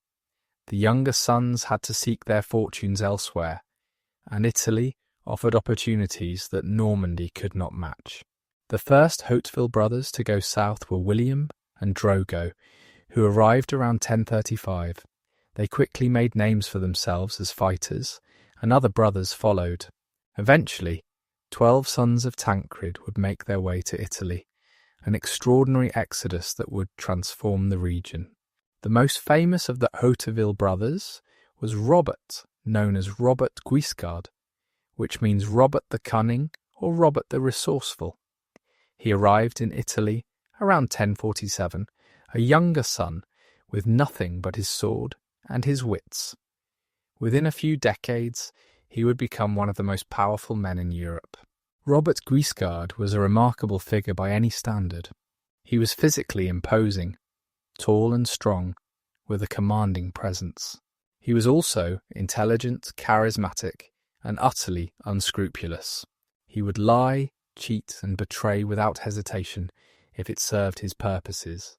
The younger sons had to seek their fortunes elsewhere, and Italy offered opportunities that Normandy could not match. The first Hauteville brothers to go south were William and Drogo, who arrived around 1035. They quickly made names for themselves as fighters, and other brothers followed. Eventually, 12 sons of Tancred would make their way to Italy, an extraordinary exodus that would transform the region. The most famous of the Hauteville brothers was Robert, known as Robert Guiscard, which means Robert the Cunning or Robert the Resourceful. He arrived in Italy around 1047, a younger son with nothing but his sword and his wits. Within a few decades, he would become one of the most powerful men in Europe. Robert Guiscard was a remarkable figure by any standard. He was physically imposing, tall and strong, with a commanding presence. He was also intelligent, charismatic, and utterly unscrupulous. He would lie, cheat, and betray without hesitation if it served his purposes.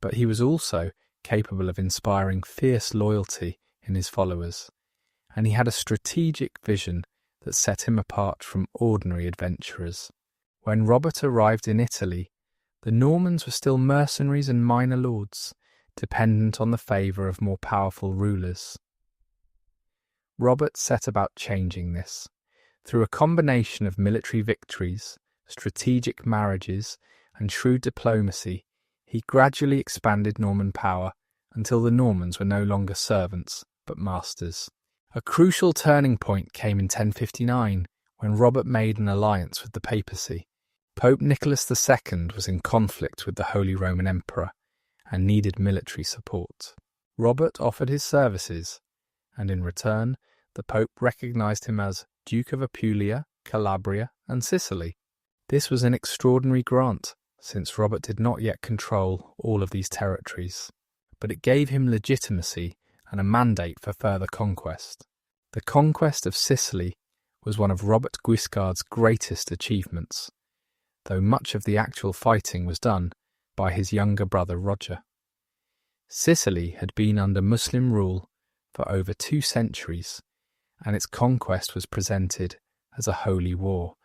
But he was also capable of inspiring fierce loyalty in his followers, and he had a strategic vision that set him apart from ordinary adventurers. When Robert arrived in Italy, the Normans were still mercenaries and minor lords, dependent on the favour of more powerful rulers. Robert set about changing this. Through a combination of military victories, strategic marriages, and shrewd diplomacy, he gradually expanded Norman power until the Normans were no longer servants, but masters. A crucial turning point came in 1059, when Robert made an alliance with the papacy. Pope Nicholas II was in conflict with the Holy Roman Emperor and needed military support. Robert offered his services, and in return, the Pope recognised him as Duke of Apulia, Calabria, and Sicily. This was an extraordinary grant, since Robert did not yet control all of these territories, but it gave him legitimacy and a mandate for further conquest. The conquest of Sicily was one of Robert Guiscard's greatest achievements, though much of the actual fighting was done by his younger brother Roger. Sicily had been under Muslim rule for over 2 centuries, and its conquest was presented as a holy war,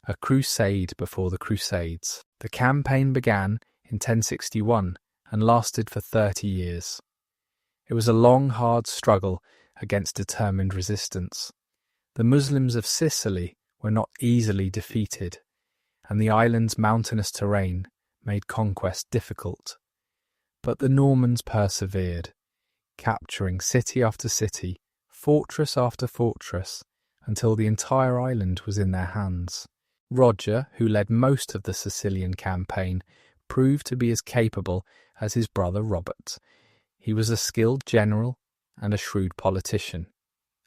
a crusade before the Crusades. The campaign began in 1061 and lasted for 30 years. It was a long, hard struggle against determined resistance. The Muslims of Sicily were not easily defeated, and the island's mountainous terrain made conquest difficult. But the Normans persevered, capturing city after city, fortress after fortress, until the entire island was in their hands. Roger, who led most of the Sicilian campaign, proved to be as capable as his brother Robert. He was a skilled general and a shrewd politician,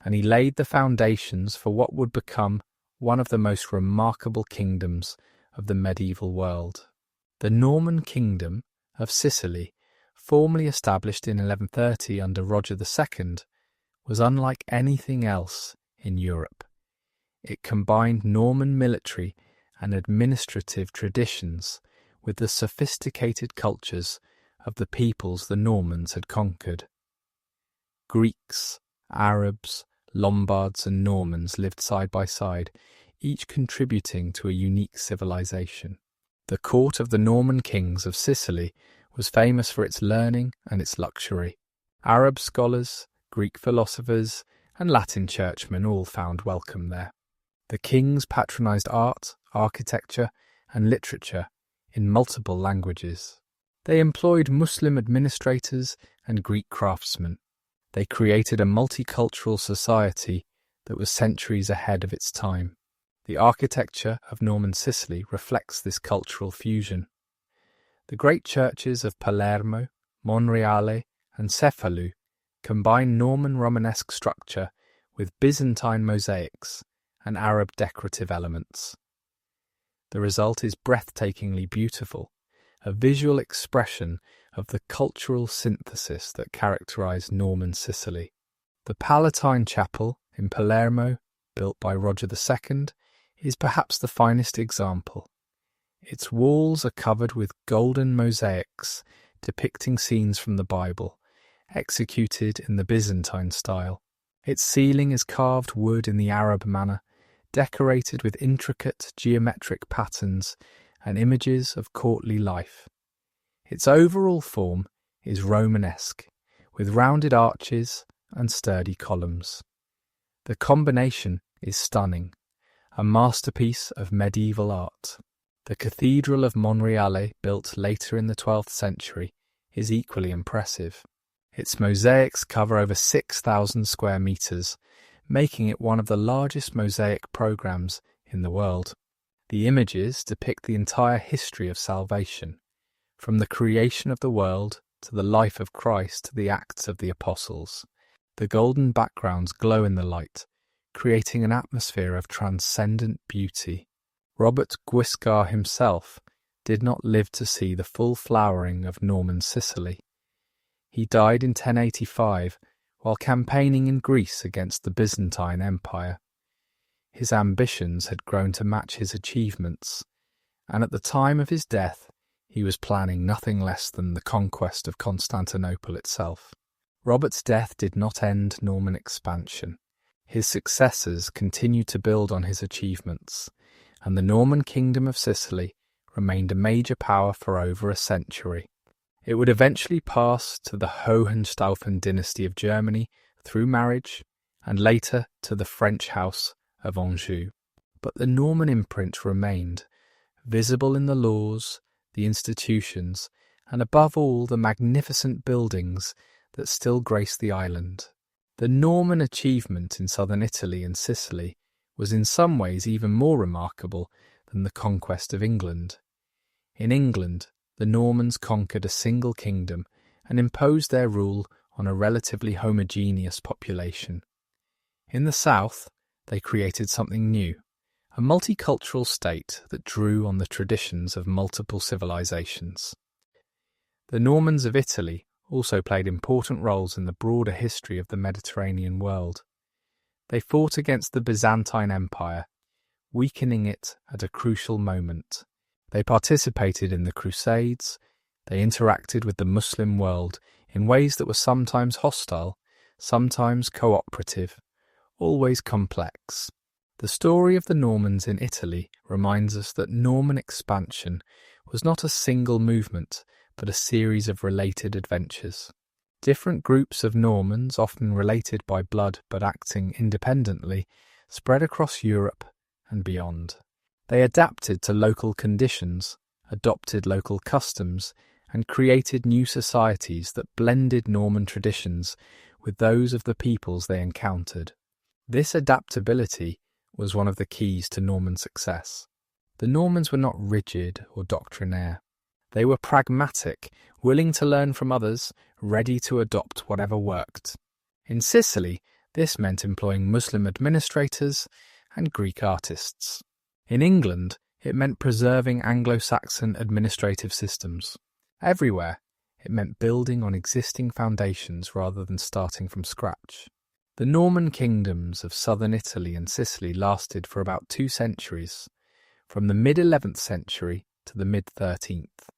and he laid the foundations for what would become one of the most remarkable kingdoms of the medieval world. The Norman kingdom of Sicily, formally established in 1130 under Roger II, was unlike anything else in Europe. It combined Norman military and administrative traditions with the sophisticated cultures of the peoples the Normans had conquered. Greeks, Arabs, Lombards and Normans lived side by side, each contributing to a unique civilization. The court of the Norman kings of Sicily was famous for its learning and its luxury. Arab scholars, Greek philosophers, and Latin churchmen all found welcome there. The kings patronized art, architecture, and literature in multiple languages. They employed Muslim administrators and Greek craftsmen. They created a multicultural society that was centuries ahead of its time. The architecture of Norman Sicily reflects this cultural fusion. The great churches of Palermo, Monreale, and Cefalù combine Norman Romanesque structure with Byzantine mosaics and Arab decorative elements. The result is breathtakingly beautiful, a visual expression of the cultural synthesis that characterized Norman Sicily. The Palatine Chapel in Palermo, built by Roger II, is perhaps the finest example. Its walls are covered with golden mosaics depicting scenes from the Bible, executed in the Byzantine style. Its ceiling is carved wood in the Arab manner, decorated with intricate geometric patterns and images of courtly life. Its overall form is Romanesque, with rounded arches and sturdy columns. The combination is stunning, a masterpiece of medieval art. The Cathedral of Monreale, built later in the 12th century, is equally impressive. Its mosaics cover over 6,000 square metres, making it one of the largest mosaic programs in the world. The images depict the entire history of salvation, from the creation of the world to the life of Christ to the Acts of the Apostles. The golden backgrounds glow in the light, creating an atmosphere of transcendent beauty. Robert Guiscard himself did not live to see the full flowering of Norman Sicily. He died in 1085 while campaigning in Greece against the Byzantine Empire. His ambitions had grown to match his achievements, and at the time of his death he was planning nothing less than the conquest of Constantinople itself. Robert's death did not end Norman expansion. His successors continued to build on his achievements, and the Norman kingdom of Sicily remained a major power for over a century. It would eventually pass to the Hohenstaufen dynasty of Germany through marriage, and later to the French house of Anjou. But the Norman imprint remained, visible in the laws, the institutions, and above all the magnificent buildings that still grace the island. The Norman achievement in southern Italy and Sicily was in some ways even more remarkable than the conquest of England. In England, the Normans conquered a single kingdom and imposed their rule on a relatively homogeneous population. In the south, they created something new, a multicultural state that drew on the traditions of multiple civilizations. The Normans of Italy also played important roles in the broader history of the Mediterranean world. They fought against the Byzantine Empire, weakening it at a crucial moment. They participated in the Crusades. They interacted with the Muslim world in ways that were sometimes hostile, sometimes cooperative, always complex. The story of the Normans in Italy reminds us that Norman expansion was not a single movement, but a series of related adventures. Different groups of Normans, often related by blood but acting independently, spread across Europe and beyond. They adapted to local conditions, adopted local customs, and created new societies that blended Norman traditions with those of the peoples they encountered. This adaptability was one of the keys to Norman success. The Normans were not rigid or doctrinaire. They were pragmatic, willing to learn from others, ready to adopt whatever worked. In Sicily, this meant employing Muslim administrators and Greek artists. In England, it meant preserving Anglo-Saxon administrative systems. Everywhere, it meant building on existing foundations rather than starting from scratch. The Norman kingdoms of southern Italy and Sicily lasted for about 2 centuries. From the mid-11th century to the mid-13th.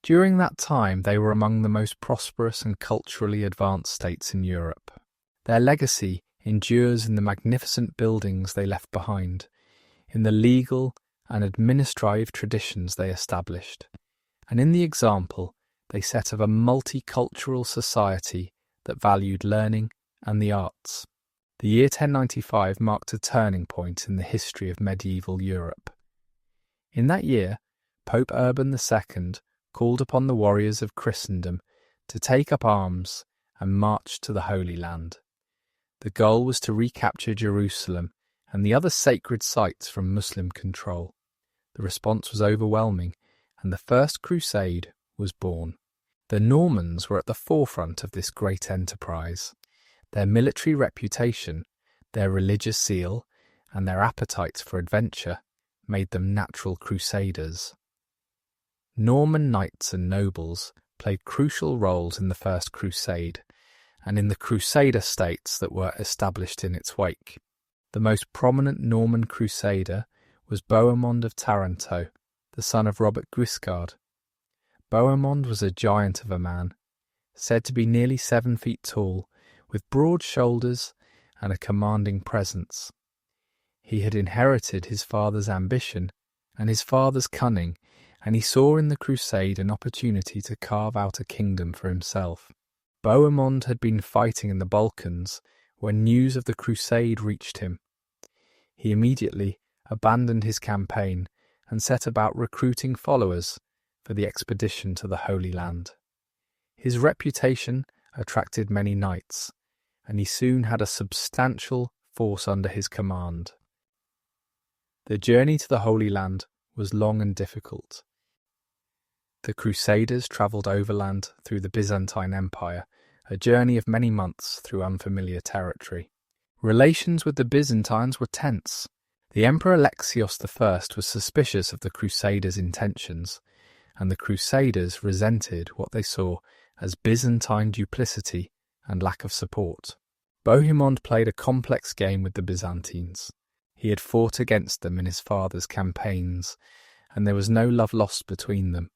During that time, they were among the most prosperous and culturally advanced states in Europe. Their legacy endures in the magnificent buildings they left behind, in the legal and administrative traditions they established, and in the example they set of a multicultural society that valued learning and the arts. The year 1095 marked a turning point in the history of medieval Europe. In that year, Pope Urban II called upon the warriors of Christendom to take up arms and march to the Holy Land. The goal was to recapture Jerusalem and the other sacred sites from Muslim control. The response was overwhelming, and the First Crusade was born. The Normans were at the forefront of this great enterprise. Their military reputation, their religious zeal, and their appetite for adventure made them natural crusaders. Norman knights and nobles played crucial roles in the First Crusade and in the crusader states that were established in its wake. The most prominent Norman crusader was Bohemond of Taranto, the son of Robert Guiscard. Bohemond was a giant of a man, said to be nearly 7 feet tall, with broad shoulders and a commanding presence. He had inherited his father's ambition and his father's cunning, and he saw in the crusade an opportunity to carve out a kingdom for himself. Bohemond had been fighting in the Balkans when news of the crusade reached him. He immediately abandoned his campaign and set about recruiting followers for the expedition to the Holy Land. His reputation attracted many knights, and he soon had a substantial force under his command. The journey to the Holy Land was long and difficult. The Crusaders travelled overland through the Byzantine Empire, a journey of many months through unfamiliar territory. Relations with the Byzantines were tense. The Emperor Alexios I was suspicious of the Crusaders' intentions, and the Crusaders resented what they saw as Byzantine duplicity and lack of support. Bohemond played a complex game with the Byzantines. He had fought against them in his father's campaigns, and there was no love lost between them.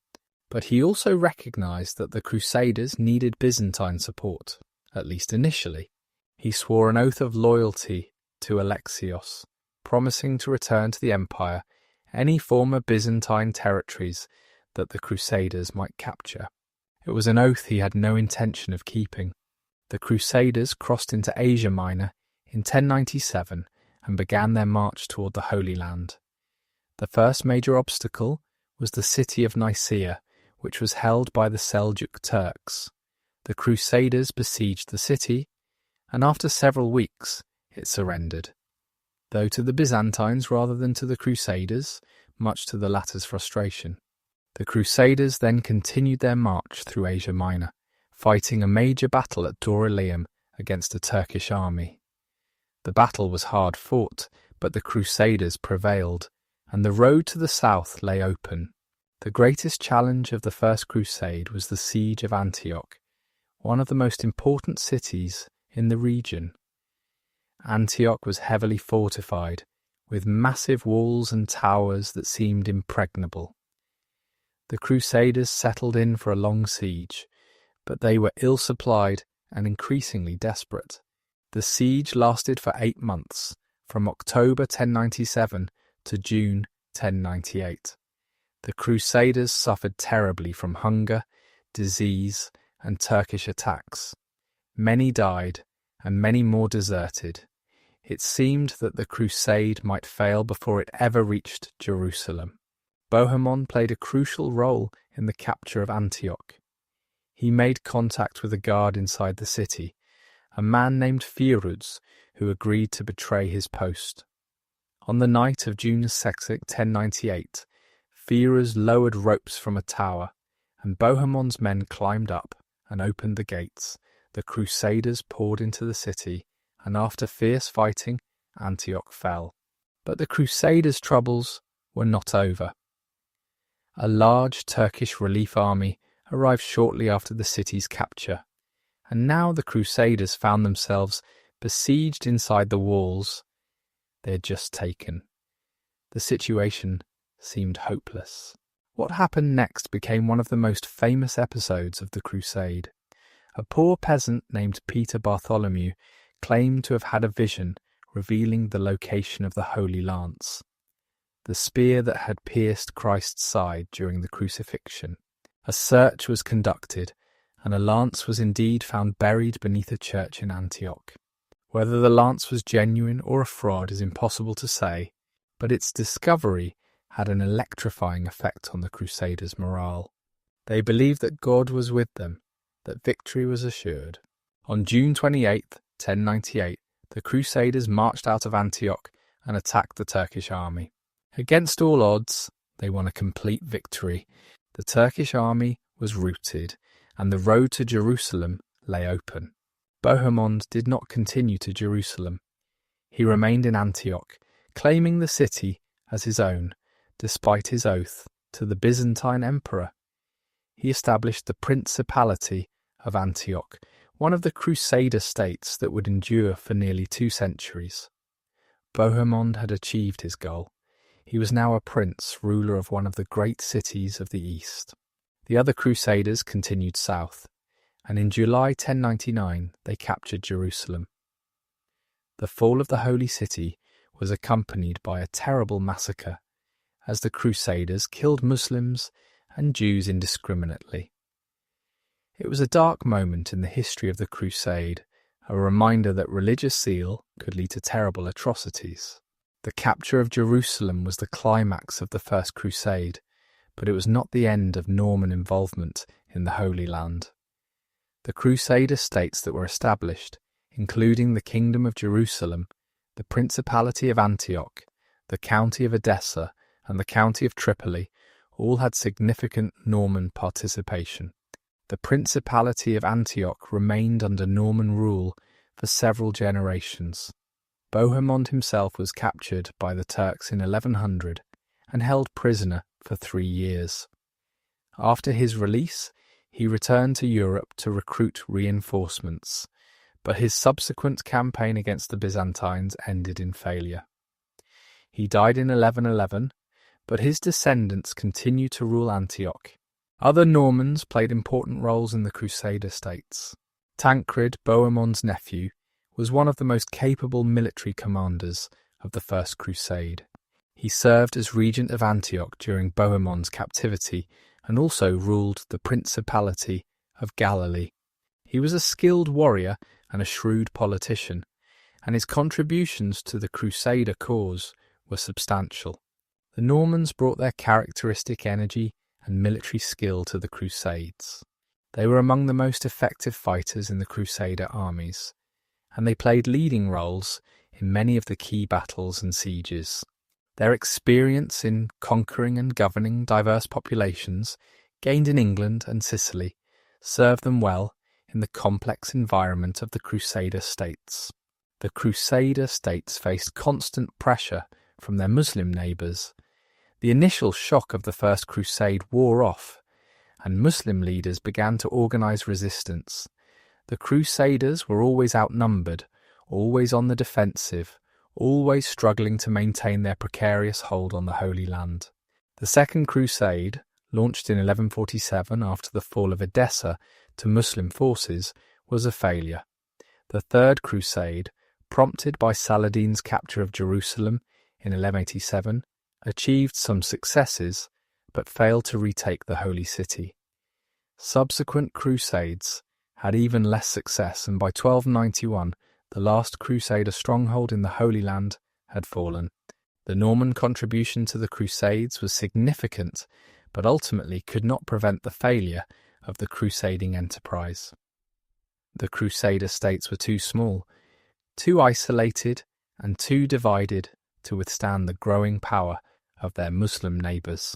But he also recognised that the Crusaders needed Byzantine support, at least initially. He swore an oath of loyalty to Alexios, promising to return to the empire any former Byzantine territories that the Crusaders might capture. It was an oath he had no intention of keeping. The Crusaders crossed into Asia Minor in 1097 and began their march toward the Holy Land. The first major obstacle was the city of Nicaea, which was held by the Seljuk Turks. The Crusaders besieged the city, and after several weeks it surrendered, though to the Byzantines rather than to the Crusaders, much to the latter's frustration. The Crusaders then continued their march through Asia Minor, fighting a major battle at Dorylaeum against a Turkish army. The battle was hard fought, but the Crusaders prevailed, and the road to the south lay open. The greatest challenge of the First Crusade was the siege of Antioch, one of the most important cities in the region. Antioch was heavily fortified, with massive walls and towers that seemed impregnable. The Crusaders settled in for a long siege, but they were ill-supplied and increasingly desperate. The siege lasted for 8 months, from October 1097 to June 1098. The Crusaders suffered terribly from hunger, disease, and Turkish attacks. Many died, and many more deserted. It seemed that the crusade might fail before it ever reached Jerusalem. Bohemond played a crucial role in the capture of Antioch. He made contact with a guard inside the city, a man named fjords, who agreed to betray his post. On the night of June 6, 1098, fjords lowered ropes from a tower, and Bohemond's men climbed up and opened the gates. The Crusaders poured into the city, and after fierce fighting, Antioch fell. But the Crusaders' troubles were not over. A large Turkish relief army arrived shortly after the city's capture, and now the Crusaders found themselves besieged inside the walls they had just taken. The situation seemed hopeless. What happened next became one of the most famous episodes of the Crusade. A poor peasant named Peter Bartholomew claimed to have had a vision revealing the location of the Holy Lance, the spear that had pierced Christ's side during the crucifixion. A search was conducted, and a lance was indeed found buried beneath a church in Antioch. Whether the lance was genuine or a fraud is impossible to say, but its discovery had an electrifying effect on the Crusaders' morale. They believed that God was with them, that victory was assured. On June 28, 1098, the Crusaders marched out of Antioch and attacked the Turkish army. Against all odds, they won a complete victory. The Turkish army was routed, and the road to Jerusalem lay open. Bohemond did not continue to Jerusalem. He remained in Antioch, claiming the city as his own, despite his oath to the Byzantine emperor. He established the Principality of Antioch, one of the Crusader states that would endure for nearly 2 centuries. Bohemond had achieved his goal. He was now a prince, ruler of one of the great cities of the East. The other Crusaders continued south, and in July 1099 they captured Jerusalem. The fall of the Holy City was accompanied by a terrible massacre, as the Crusaders killed Muslims and Jews indiscriminately. It was a dark moment in the history of the Crusade, a reminder that religious zeal could lead to terrible atrocities. The capture of Jerusalem was the climax of the First Crusade, but it was not the end of Norman involvement in the Holy Land. The Crusader states that were established, including the Kingdom of Jerusalem, the Principality of Antioch, the County of Edessa, and the County of Tripoli, all had significant Norman participation. The Principality of Antioch remained under Norman rule for several generations. Bohemond himself was captured by the Turks in 1100 and held prisoner for 3 years. After his release, he returned to Europe to recruit reinforcements, but his subsequent campaign against the Byzantines ended in failure. He died in 1111, but his descendants continued to rule Antioch. Other Normans played important roles in the Crusader states. Tancred, Bohemond's nephew, was one of the most capable military commanders of the First Crusade. He served as regent of Antioch during Bohemond's captivity and also ruled the Principality of Galilee. He was a skilled warrior and a shrewd politician, and his contributions to the Crusader cause were substantial. The Normans brought their characteristic energy and military skill to the Crusades. They were among the most effective fighters in the Crusader armies, and they played leading roles in many of the key battles and sieges. Their experience in conquering and governing diverse populations, gained in England and Sicily, served them well in the complex environment of the Crusader states. The Crusader states faced constant pressure from their Muslim neighbours. The initial shock of the First Crusade wore off, and Muslim leaders began to organise resistance. The Crusaders were always outnumbered, always on the defensive, always struggling to maintain their precarious hold on the Holy Land. The Second Crusade, launched in 1147 after the fall of Edessa to Muslim forces, was a failure. The Third Crusade, prompted by Saladin's capture of Jerusalem in 1187, achieved some successes, but failed to retake the Holy City. Subsequent crusades had even less success, and by 1291 the last Crusader stronghold in the Holy Land had fallen. The Norman contribution to the Crusades was significant, but ultimately could not prevent the failure of the crusading enterprise. The Crusader states were too small, too isolated, and too divided to withstand the growing power of their Muslim neighbours.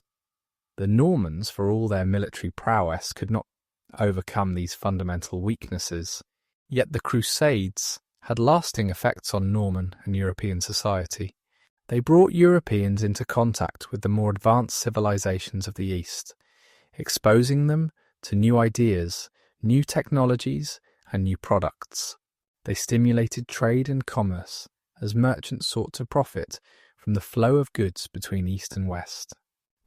The Normans, for all their military prowess, could not overcome these fundamental weaknesses. Yet the Crusades had lasting effects on Norman and European society. They brought Europeans into contact with the more advanced civilizations of the East, exposing them to new ideas, new technologies, and new products. They stimulated trade and commerce as merchants sought to profit from the flow of goods between East and West.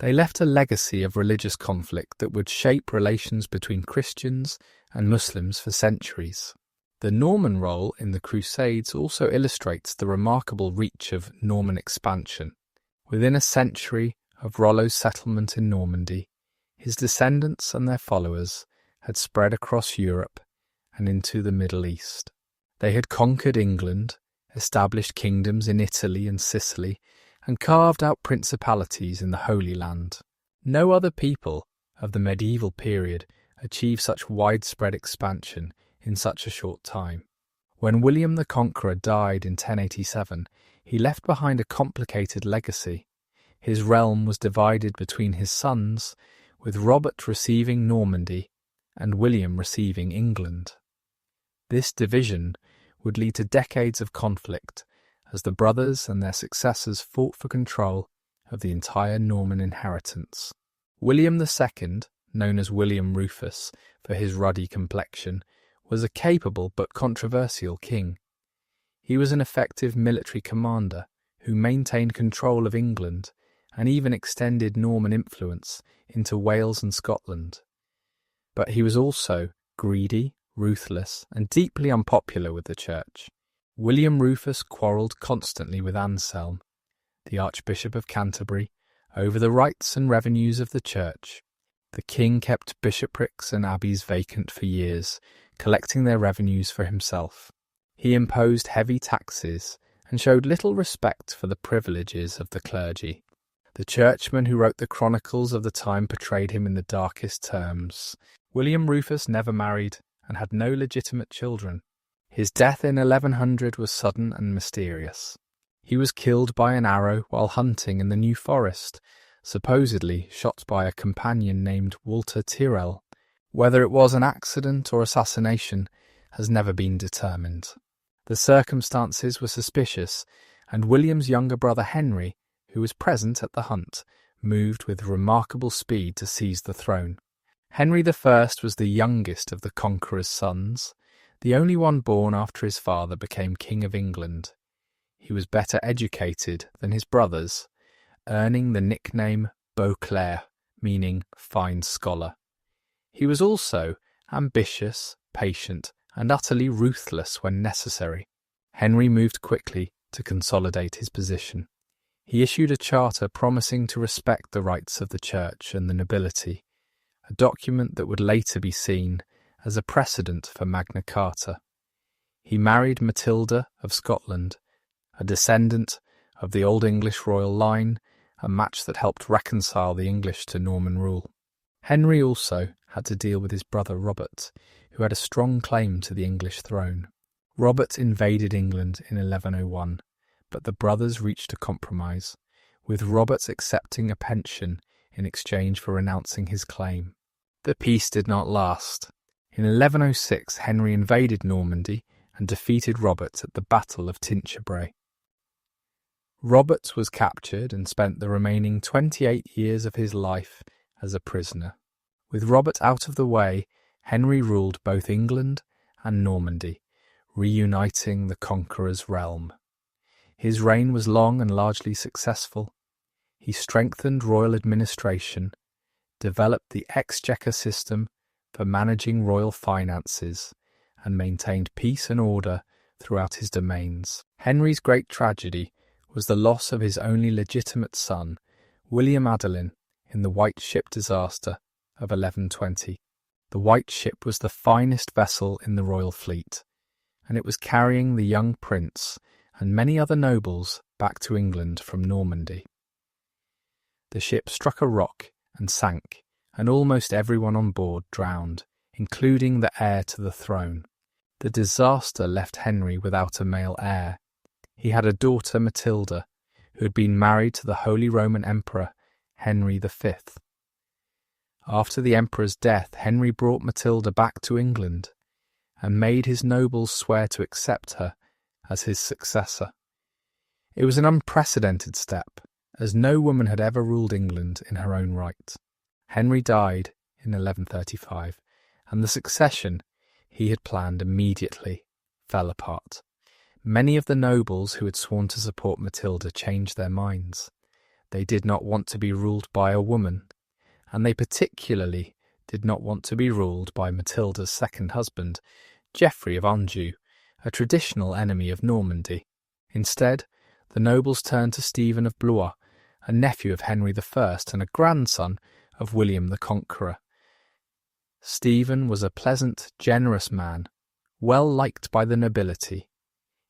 They left a legacy of religious conflict that would shape relations between Christians and Muslims for centuries. The Norman role in the Crusades also illustrates the remarkable reach of Norman expansion. Within a century of Rollo's settlement in Normandy, his descendants and their followers had spread across Europe and into the Middle East. They had conquered England, established kingdoms in Italy and Sicily, and carved out principalities in the Holy Land. No other people of the medieval period achieved such widespread expansion in such a short time. When William the Conqueror died in 1087, he left behind a complicated legacy. His realm was divided between his sons, with Robert receiving Normandy and William receiving England. This division would lead to decades of conflict as the brothers and their successors fought for control of the entire Norman inheritance. William II, known as William Rufus for his ruddy complexion, was a capable but controversial king. He was an effective military commander who maintained control of England and even extended Norman influence into Wales and Scotland. But he was also greedy, ruthless, and deeply unpopular with the church. William Rufus quarrelled constantly with Anselm, the Archbishop of Canterbury, over the rights and revenues of the church. The king kept bishoprics and abbeys vacant for years, collecting their revenues for himself. He imposed heavy taxes and showed little respect for the privileges of the clergy. The churchmen who wrote the chronicles of the time portrayed him in the darkest terms. William Rufus never married and had no legitimate children. His death in 1100 was sudden and mysterious. He was killed by an arrow while hunting in the New Forest, supposedly shot by a companion named Walter Tyrrell. Whether it was an accident or assassination has never been determined. The circumstances were suspicious, and William's younger brother Henry, who was present at the hunt, moved with remarkable speed to seize the throne. Henry I was the youngest of the Conqueror's sons, the only one born after his father became King of England. He was better educated than his brothers, earning the nickname Beauclerc, meaning fine scholar. He was also ambitious, patient, and utterly ruthless when necessary. Henry moved quickly to consolidate his position. He issued a charter promising to respect the rights of the church and the nobility, a document that would later be seen as a precedent for Magna Carta. He married Matilda of Scotland, a descendant of the Old English royal line, a match that helped reconcile the English to Norman rule. Henry also had to deal with his brother Robert, who had a strong claim to the English throne. Robert invaded England in 1101, but the brothers reached a compromise, with Robert accepting a pension in exchange for renouncing his claim. The peace did not last. In 1106, Henry invaded Normandy and defeated Robert at the Battle of Tinchebray. Robert was captured and spent the remaining 28 years of his life as a prisoner. With Robert out of the way, Henry ruled both England and Normandy, reuniting the conqueror's realm. His reign was long and largely successful. He strengthened royal administration, developed the exchequer system for managing royal finances, and maintained peace and order throughout his domains. Henry's great tragedy was the loss of his only legitimate son, William Adelin, in the White Ship disaster of 1120. The White Ship was the finest vessel in the royal fleet, and it was carrying the young prince and many other nobles back to England from Normandy. The ship struck a rock and sank, and almost everyone on board drowned, including the heir to the throne. The disaster left Henry without a male heir. He had a daughter, Matilda, who had been married to the Holy Roman Emperor Henry V. After the emperor's death, Henry brought Matilda back to England and made his nobles swear to accept her as his successor. It was an unprecedented step, as no woman had ever ruled England in her own right. Henry died in 1135, and the succession he had planned immediately fell apart. Many of the nobles who had sworn to support Matilda changed their minds. They did not want to be ruled by a woman, and they particularly did not want to be ruled by Matilda's second husband, Geoffrey of Anjou, a traditional enemy of Normandy. Instead, the nobles turned to Stephen of Blois, a nephew of Henry I and a grandson of William the Conqueror. Stephen was a pleasant, generous man, well liked by the nobility.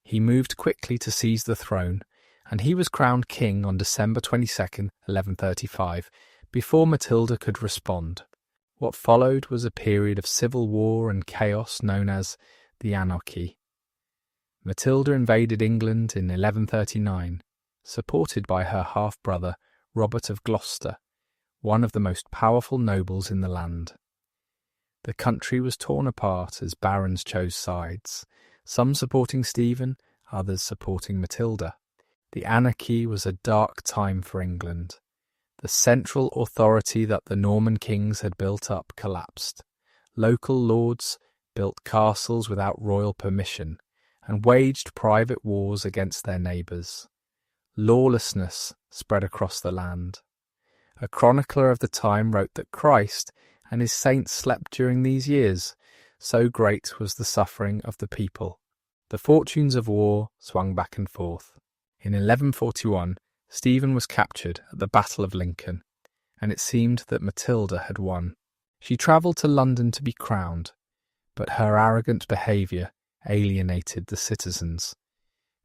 He moved quickly to seize the throne, and he was crowned king on December 22, 1135, before Matilda could respond. What followed was a period of civil war and chaos known as the Anarchy. Matilda invaded England in 1139, supported by her half-brother Robert of Gloucester, one of the most powerful nobles in the land. The country was torn apart as barons chose sides, some supporting Stephen, others supporting Matilda. The Anarchy was a dark time for England. The central authority that the Norman kings had built up collapsed. Local lords built castles without royal permission and waged private wars against their neighbours. Lawlessness spread across the land. A chronicler of the time wrote that Christ and his saints slept during these years, so great was the suffering of the people. The fortunes of war swung back and forth. In 1141, Stephen was captured at the Battle of Lincoln, and it seemed that Matilda had won. She travelled to London to be crowned, but her arrogant behaviour alienated the citizens,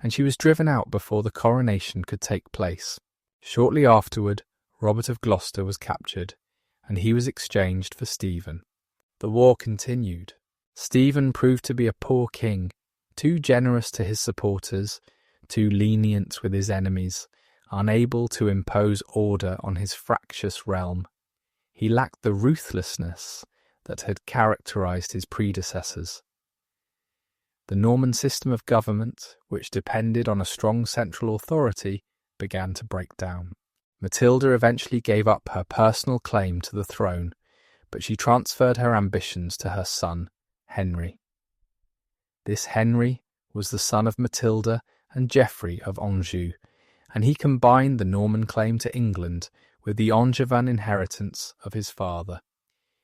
and she was driven out before the coronation could take place. Shortly afterward, Robert of Gloucester was captured, and he was exchanged for Stephen. The war continued. Stephen proved to be a poor king, too generous to his supporters, too lenient with his enemies, unable to impose order on his fractious realm. He lacked the ruthlessness that had characterized his predecessors. The Norman system of government, which depended on a strong central authority, began to break down. Matilda eventually gave up her personal claim to the throne, but she transferred her ambitions to her son, Henry. This Henry was the son of Matilda and Geoffrey of Anjou, and he combined the Norman claim to England with the Angevin inheritance of his father.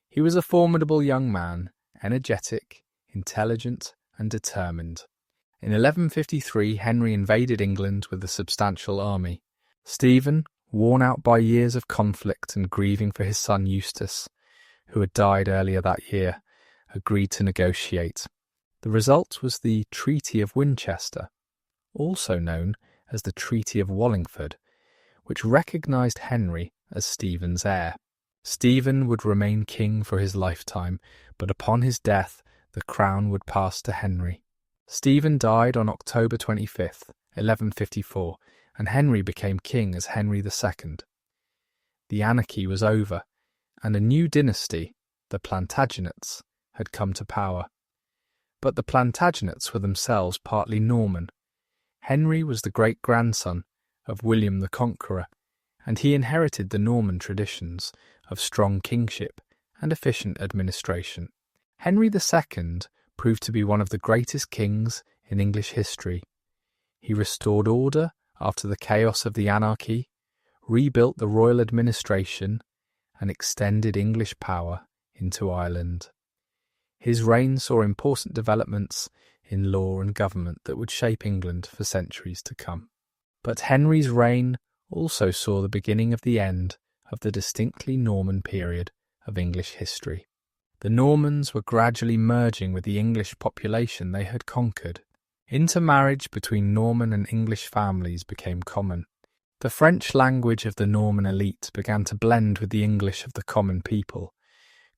He was a formidable young man, energetic, intelligent, and determined. In 1153, Henry invaded England with a substantial army. Stephen, worn out by years of conflict and grieving for his son Eustace, who had died earlier that year, agreed to negotiate. The result was the Treaty of Winchester, also known as the Treaty of Wallingford, which recognised Henry as Stephen's heir. Stephen would remain king for his lifetime, but upon his death the crown would pass to Henry. Stephen died on October 25th, 1154, and Henry became king as Henry II. The Anarchy was over, and a new dynasty, the Plantagenets, had come to power. But the Plantagenets were themselves partly Norman. Henry was the great-grandson of William the Conqueror, and he inherited the Norman traditions of strong kingship and efficient administration. Henry II proved to be one of the greatest kings in English history. He restored order after the chaos of the Anarchy, rebuilt the royal administration, and extended English power into Ireland. His reign saw important developments in law and government that would shape England for centuries to come. But Henry's reign also saw the beginning of the end of the distinctly Norman period of English history. The Normans were gradually merging with the English population they had conquered. Intermarriage between Norman and English families became common. The French language of the Norman elite began to blend with the English of the common people,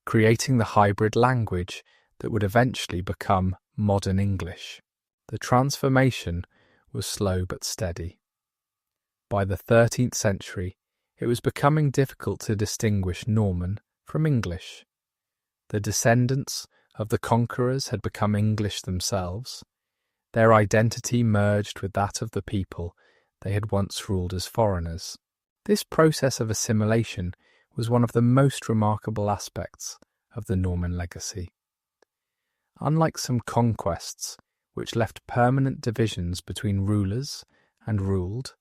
creating the hybrid language that would eventually become modern English. The transformation was slow but steady. By the 13th century, it was becoming difficult to distinguish Norman from English. The descendants of the conquerors had become English themselves. Their identity merged with that of the people they had once ruled as foreigners. This process of assimilation was one of the most remarkable aspects of the Norman legacy. Unlike some conquests, which left permanent divisions between rulers and ruled,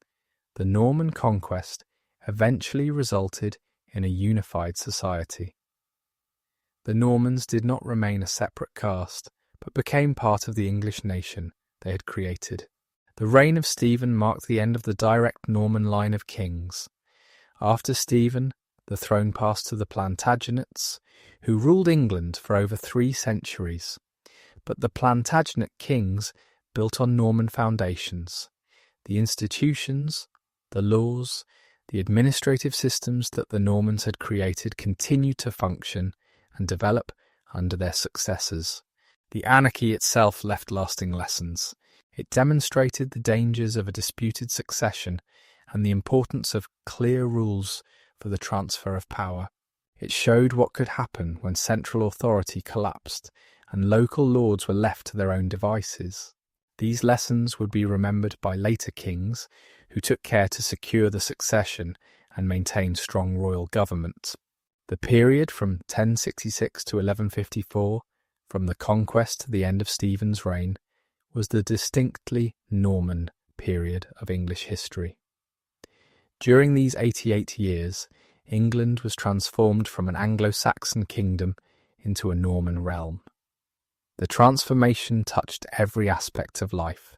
the Norman conquest eventually resulted in a unified society. The Normans did not remain a separate caste, but became part of the English nation they had created. The reign of Stephen marked the end of the direct Norman line of kings. After Stephen, the throne passed to the Plantagenets, who ruled England for over 3 centuries. But the Plantagenet kings built on Norman foundations. The institutions, the laws, the administrative systems that the Normans had created continued to function and develop under their successors. The anarchy itself left lasting lessons. It demonstrated the dangers of a disputed succession and the importance of clear rules for the transfer of power. It showed what could happen when central authority collapsed and local lords were left to their own devices. These lessons would be remembered by later kings who took care to secure the succession and maintain strong royal government. The period from 1066 to 1154, from the Conquest to the end of Stephen's reign, was the distinctly Norman period of English history. During these 88 years, England was transformed from an Anglo-Saxon kingdom into a Norman realm. The transformation touched every aspect of life,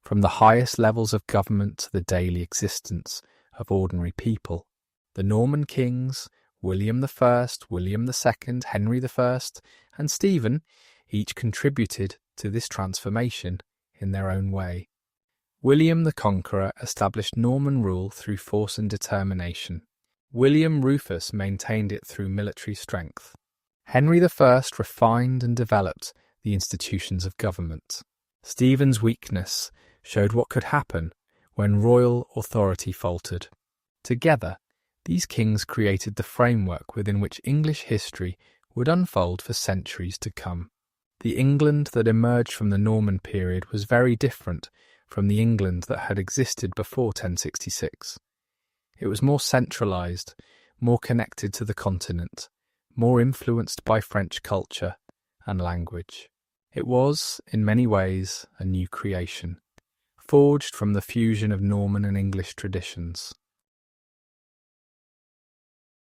from the highest levels of government to the daily existence of ordinary people. The Norman kings, William I, William II, Henry I, and Stephen, each contributed to this transformation in their own way. William the Conqueror established Norman rule through force and determination. William Rufus maintained it through military strength. Henry I refined and developed the institutions of government. Stephen's weakness showed what could happen when royal authority faltered. Together, these kings created the framework within which English history would unfold for centuries to come. The England that emerged from the Norman period was very different from the England that had existed before 1066. It was more centralised, more connected to the continent, more influenced by French culture and language. It was, in many ways, a new creation, forged from the fusion of Norman and English traditions.